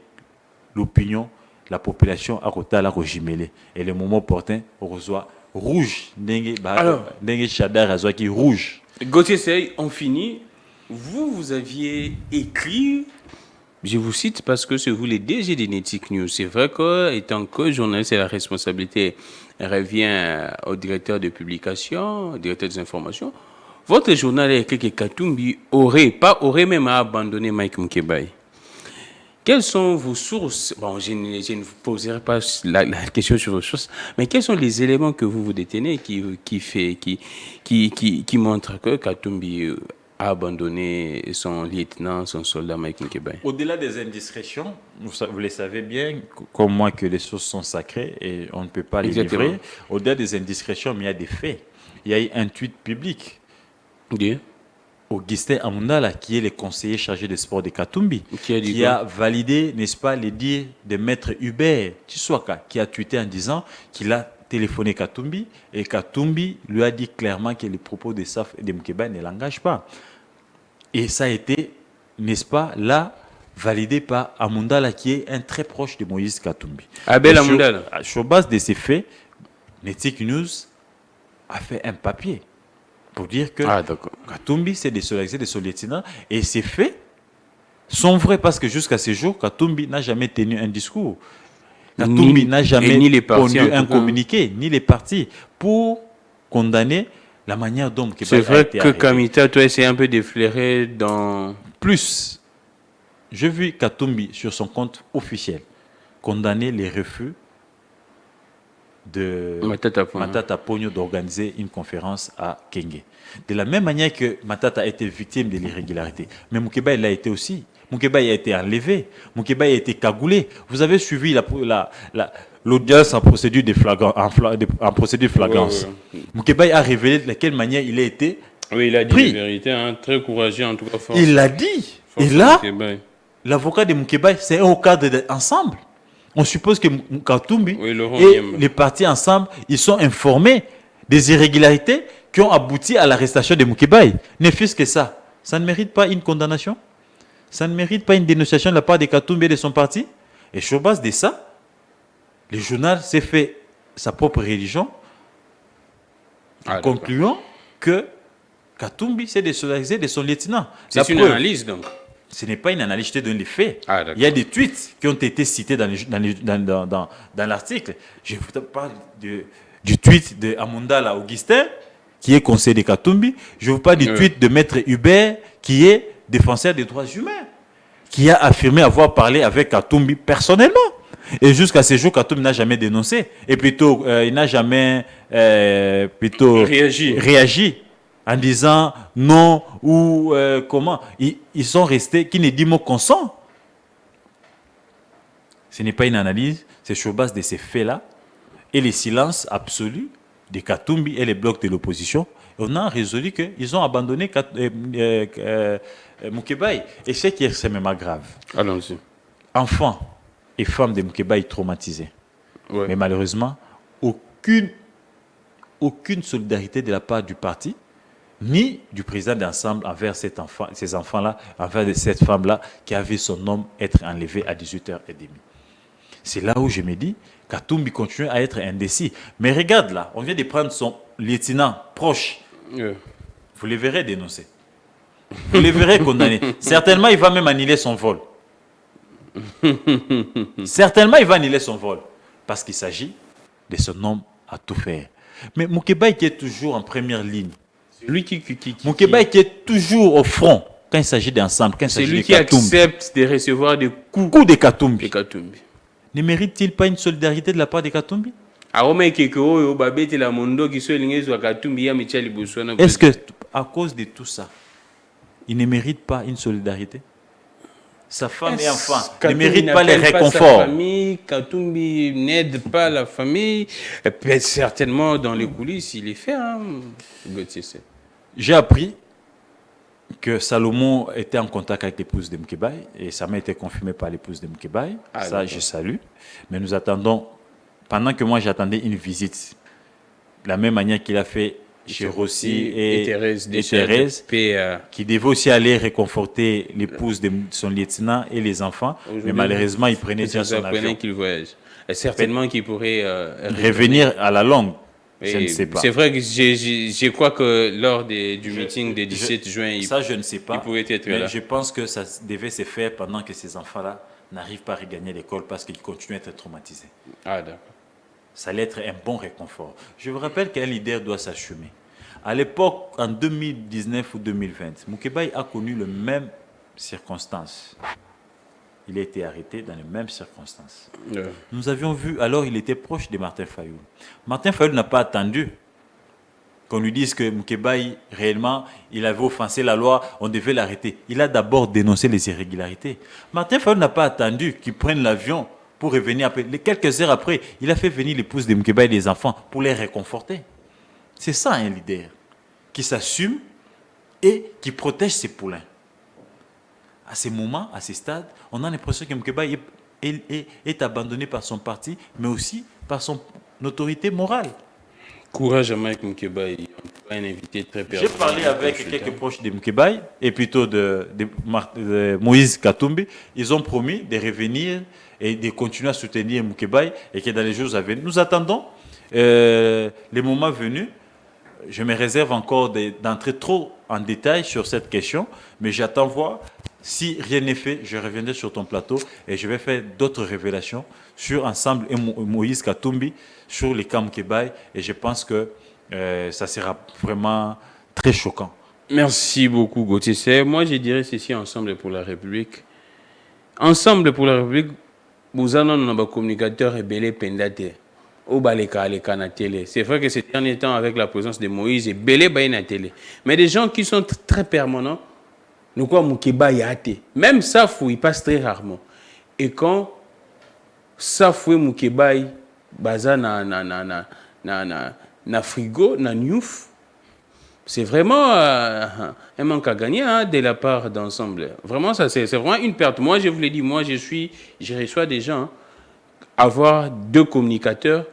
l'opinion, la population a côté la rojimélé. Et le moment opportun, on reçoit rouge. Alors, qui rouge. Gauthier Sey, on finit. Vous aviez écrit, je vous cite parce que c'est vous les DG d'Enetic News. C'est vrai qu'étant que journaliste, la responsabilité revient au directeur de publication, au directeur des informations. Votre journal a écrit que Katumbi aurait même abandonné Mike Moukebaye. Quelles sont vos sources? Bon, je ne vous poserai pas la question sur vos sources, mais quels sont les éléments que vous détenez qui montrent que Katumbi a abandonné son lieutenant, son soldat Mike Moukebaye? Au-delà des indiscrétions, vous le savez bien, comme moi, que les sources sont sacrées et on ne peut pas les livrer. Au-delà des indiscrétions, mais il y a des faits. Il y a eu un tweet public. Okay. Augustin Amundala, qui est le conseiller chargé des sports de Katumbi, qui a validé, n'est-ce pas, les dires de maître Hubert Tshiwaka, qui a tweeté en disant qu'il a téléphoné Katumbi et Katumbi lui a dit clairement que les propos de Saf et de Moukebaye ne l'engagent pas. Et ça a été, n'est-ce pas, là, validé par Amundala, qui est un très proche de Moïse Katumbi. Abel Amundala. Sur base de ces faits, Enetic News a fait un papier pour dire que Katumbi s'est désolidarisé de son lieutenant. Et ces faits sont vrais parce que jusqu'à ce jour, Katumbi n'a jamais tenu un discours. Katumbi n'a jamais pondu un communiqué, ni les partis, pour condamner la manière dont Moukebaye a été arrêté. C'est vrai que Kamita, toi, essayé un peu d'effleurer dans... Plus, j'ai vu Katumbi sur son compte officiel condamner les refus de Matata Ponyo d'organiser une conférence à Kenge. De la même manière que Matata a été victime de l'irrégularité, mais Moukebaye l'a été aussi. Moukebaye a été enlevé, Moukebaye a été cagoulé. Vous avez suivi l'audience en procédure de flagrance. Moukebaye a révélé de quelle manière il a été Oui, il a dit pris. La vérité, hein, très courageux en tout cas. Force. Il l'a dit. Et là, l'avocat de Moukebaye, c'est un cadre ensemble. On suppose que Katumbi et les partis ensemble, ils sont informés des irrégularités qui ont abouti à l'arrestation de Moukebaye. Ne fût-ce que ça. Ça ne mérite pas une condamnation. Ça ne mérite pas une dénonciation de la part de Katumbi et de son parti. Et sur base de ça, le journal s'est fait sa propre religion en concluant que Katumbi s'est désolidarisé de son lieutenant. C'est une analyse donc. Ce n'est pas une analyse, je te donne les faits. Il y a des tweets qui ont été cités dans l'article. Je vous parle du tweet de Amundala Augustin, qui est conseiller de Katumbi. Je vous parle du tweet de Maître Hubert, qui est défenseur des droits humains, qui a affirmé avoir parlé avec Katumbi personnellement. Et jusqu'à ce jour, Katumbi n'a jamais dénoncé. Et plutôt, il n'a jamais réagi. En disant non ou comment. Ils sont restés, qui ne dit mot consent. Ce n'est pas une analyse, c'est sur base de ces faits-là et les silences absolus de Katumbi et les blocs de l'opposition. On a résolu qu'ils ont abandonné Moukebaye. Et ce qui est extrêmement grave. Allons-y. Enfants et femmes de Moukebaye traumatisés. Ouais. Mais malheureusement, aucune solidarité de la part du parti, ni du président d'ensemble envers ces enfants-là, envers cette femme-là qui a vu son homme être enlevé à 18h30. C'est là où je me dis, Katumbi continue à être indécis. Mais regarde là, on vient de prendre son lieutenant proche. Vous le verrez dénoncer. Vous le verrez condamner. Certainement, il va même annuler son vol. Certainement, il va annuler son vol. Parce qu'il s'agit de son homme à tout faire. Mais Moukebaye qui est toujours en première ligne. Moukebaye qui est toujours au front quand il s'agit d'ensemble. C'est lui qui accepte de recevoir des coups de Katumbi. Ne mérite-t-il pas une solidarité de la part de Katumbi? Est-ce que, à cause de tout ça, il ne mérite pas une solidarité? Sa femme et enfants ne Katumbi méritent pas les n'appelle pas sa réconforts. famille, Katumbi n'aide pas la famille. Et puis, certainement, dans les coulisses, il est fait, hein, Gauthier Sey. J'ai appris que Salomon était en contact avec l'épouse de Mkebaye et ça m'a été confirmé par l'épouse de Mkebaye. Ah, ça, d'accord. je salue. Mais nous attendons, pendant que moi j'attendais une visite, de la même manière qu'il a fait chez Rossi et Thérèse, qui devait aussi aller réconforter l'épouse de son lieutenant et les enfants. Mais malheureusement, il prenait déjà son avion. qu'il voyage. Et certainement qu'il pourrait revenir à la longue. Je ne sais pas. C'est vrai que je crois que lors du meeting du 17 juin, je ne sais pas, il pouvait être mais là. Je pense que ça devait se faire pendant que ces enfants-là n'arrivent pas à regagner l'école parce qu'ils continuent à être traumatisés. Ah, d'accord. Ça allait être un bon réconfort. Je vous rappelle qu'un leader doit s'assumer. À l'époque, en 2019 ou 2020, Moukébaye a connu les mêmes circonstances. Il a été arrêté dans les mêmes circonstances. Yeah. Nous avions vu, alors il était proche de Martin Fayulu. Martin Fayulu n'a pas attendu qu'on lui dise que Moukébaye, réellement, il avait offensé la loi, on devait l'arrêter. Il a d'abord dénoncé les irrégularités. Martin Fayulu n'a pas attendu qu'il prenne l'avion pour revenir après. Quelques heures après, il a fait venir l'épouse de Moukébaye et les enfants pour les réconforter. C'est ça un leader qui s'assume et qui protège ses poulains. À ces moments, à ces stades, on a l'impression que Moukébaye est abandonné par son parti, mais aussi par son autorité morale. Courage à Mike Moukébaye, un invité très pertinent. J'ai parlé avec quelques proches de Moukébaye, et plutôt de Moïse Katumbi. Ils ont promis de revenir et de continuer à soutenir Moukébaye, et que dans les jours à venir, nous attendons les moments venus. Je me réserve encore d'entrer trop en détail sur cette question, mais j'attends voir. Si rien n'est fait, je reviendrai sur ton plateau et je vais faire d'autres révélations sur Ensemble et Moïse Katumbi, sur les cas Moukébaye, et je pense que ça sera vraiment très choquant. Merci beaucoup, Gauthier Sey. Moi, je dirais ceci, Ensemble pour la République. Ensemble pour la République, nous avons un communicateur rebelle pendate. C'est vrai que ces derniers temps, avec la présence de Moïse, et belé na télé. Mais des gens qui sont très permanents, nous quoi Moukébaye a été. Même Safou, il passe très rarement. Et quand Safou et Moukébaye, baza na frigo, na nyouf, c'est vraiment un manque à gagner de la part d'Ensemble. Vraiment, ça c'est vraiment une perte. Moi, je vous l'ai dit, moi je reçois des gens, avoir deux communicateurs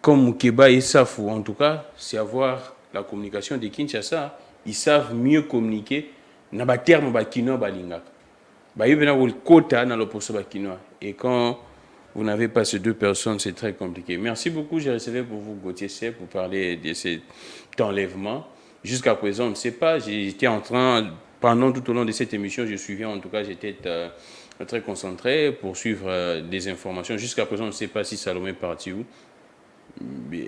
comme Moukébaye et Safou, en tout cas, c'est avoir la communication de Kinshasa. Ils savent mieux communiquer. Na ba terme ba kinois balingaka. Ba yebena wol kota na lo poso ba kinois. Et quand vous n'avez pas ces deux personnes, c'est très compliqué. Merci beaucoup, j'ai reçu pour vous Gauthier Sey pour parler de cet enlèvement. Jusqu'à présent, on ne sait pas, j'étais en train, pendant tout au long de cette émission, je suivais, en tout cas, j'étais très concentré pour suivre des informations. Jusqu'à présent, on ne sait pas si Salomon est parti où.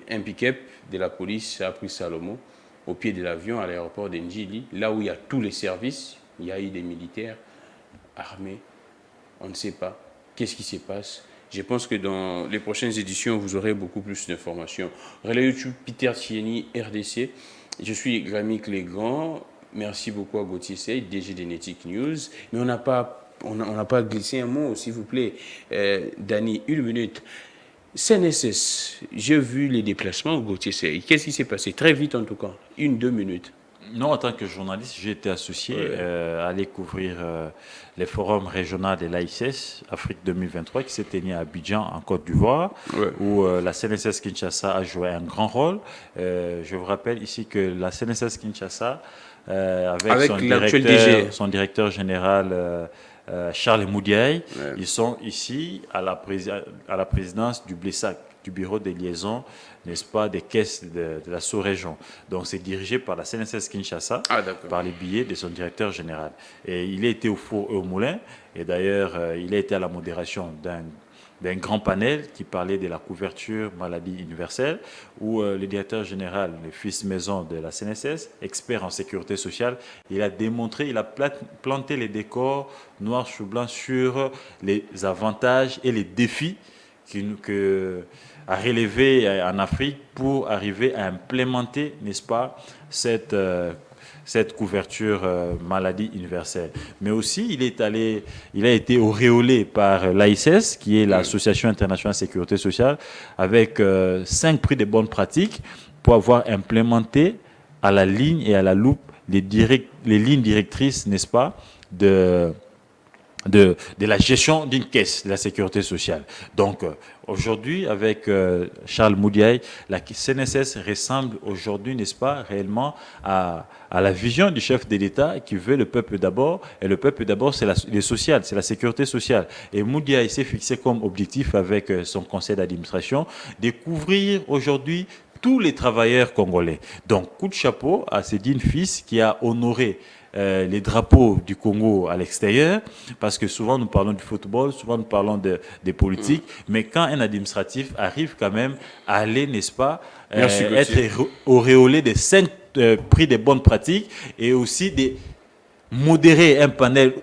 Un pick-up de la police a pris Salomon au pied de l'avion à l'aéroport d'Ndjili, là où il y a tous les services, il y a eu des militaires armés, on ne sait pas qu'est-ce qui se passe. Je pense que dans les prochaines éditions, vous aurez beaucoup plus d'informations. Relais YouTube, Peter Tieni, RDC. Je suis Gramik Legrand. Merci beaucoup à Gauthier Sey, DG d'Enetic News. Mais on n'a pas glissé un mot, s'il vous plaît. Dani, une minute. CNSS, j'ai vu les déplacements, Gauthier Sey. Qu'est-ce qui s'est passé? Très vite en tout cas, 1-2 minutes. Non, en tant que journaliste, j'ai été associé à aller couvrir les forums régionaux de l'AICS Afrique 2023 qui s'est tenu à Abidjan, en Côte d'Ivoire, où la CNSS Kinshasa a joué un grand rôle. Je vous rappelle ici que la CNSS Kinshasa, avec son directeur général Charles Moudiaye, ils sont ici à la présidence du BLESAC, du bureau des liaisons, n'est-ce pas, des caisses de la sous-région. Donc c'est dirigé par la CNSS Kinshasa, par les billets de son directeur général. Et il a été au four et au moulin, et d'ailleurs il a été à la modération d'un grand panel qui parlait de la couverture maladie universelle, où le directeur général, le fils maison de la CNSS, expert en sécurité sociale, il a démontré, il a planté les décors noir sur blanc sur les avantages et les défis à relever en Afrique pour arriver à implémenter, n'est-ce pas, cette cette couverture maladie universelle. Mais aussi, il a été auréolé par l'AISS, qui est l'Association internationale de sécurité sociale, avec 5 prix de bonnes pratiques pour avoir implémenté à la ligne et à la loupe les lignes directrices, n'est-ce pas, de la gestion d'une caisse de la sécurité sociale. Donc, aujourd'hui, avec Charles Moudiaï, la CNSS ressemble aujourd'hui, n'est-ce pas, réellement à la vision du chef de l'État qui veut le peuple d'abord. Et le peuple d'abord, c'est le social, c'est la sécurité sociale. Et Moudiaï s'est fixé comme objectif avec son conseil d'administration de couvrir aujourd'hui tous les travailleurs congolais. Donc, coup de chapeau à Cédine Fils qui a honoré les drapeaux du Congo à l'extérieur, parce que souvent nous parlons du football, souvent nous parlons des politiques, mais quand un administratif arrive quand même à aller, n'est-ce pas, être auréolé de 5 prix de bonnes pratiques et aussi de modérer un panel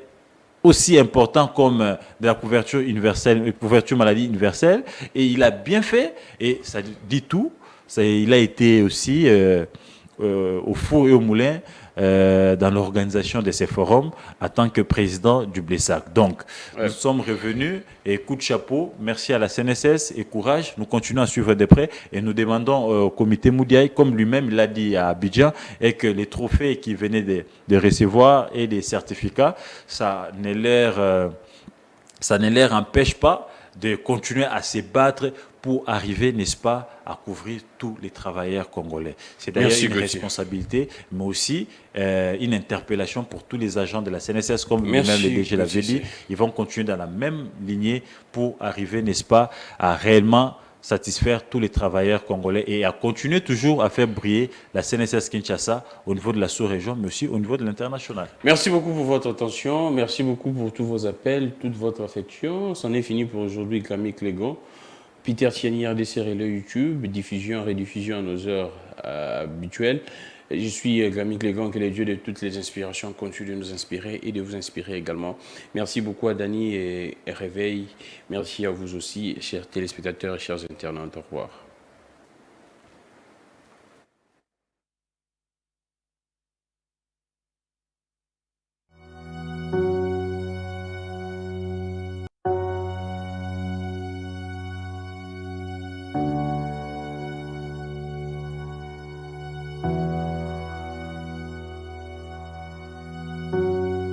aussi important comme de la couverture universelle, couverture maladie universelle, et il a bien fait, et ça dit tout. Il a été aussi au four et au moulin dans l'organisation de ces forums en tant que président du Blessac. Donc, nous sommes revenus et coup de chapeau, merci à la CNSS et courage. Nous continuons à suivre de près et nous demandons au comité Moudiaï, comme lui-même l'a dit à Abidjan, et que les trophées qu'il venait de recevoir et les certificats, ça ne leur empêche pas de continuer à se battre pour arriver, n'est-ce pas, à couvrir tous les travailleurs congolais. C'est d'ailleurs une responsabilité, mais aussi une interpellation pour tous les agents de la CNSS, comme lui-même le DG l'avait dit. Ils vont continuer dans la même lignée pour arriver, n'est-ce pas, à réellement satisfaire tous les travailleurs congolais et à continuer toujours à faire briller la CNSS Kinshasa au niveau de la sous-région, mais aussi au niveau de l'international. Merci beaucoup pour votre attention, merci beaucoup pour tous vos appels, toute votre affection. C'en est fini pour aujourd'hui, Grammy Clégon. Peter Thiani, RDC Relais YouTube, diffusion, rediffusion à nos heures habituelles. Je suis Grammy Clégon, que les dieux de toutes les inspirations continuent de nous inspirer et de vous inspirer également. Merci beaucoup à Dani et Réveil. Merci à vous aussi, chers téléspectateurs et chers internautes. Au revoir.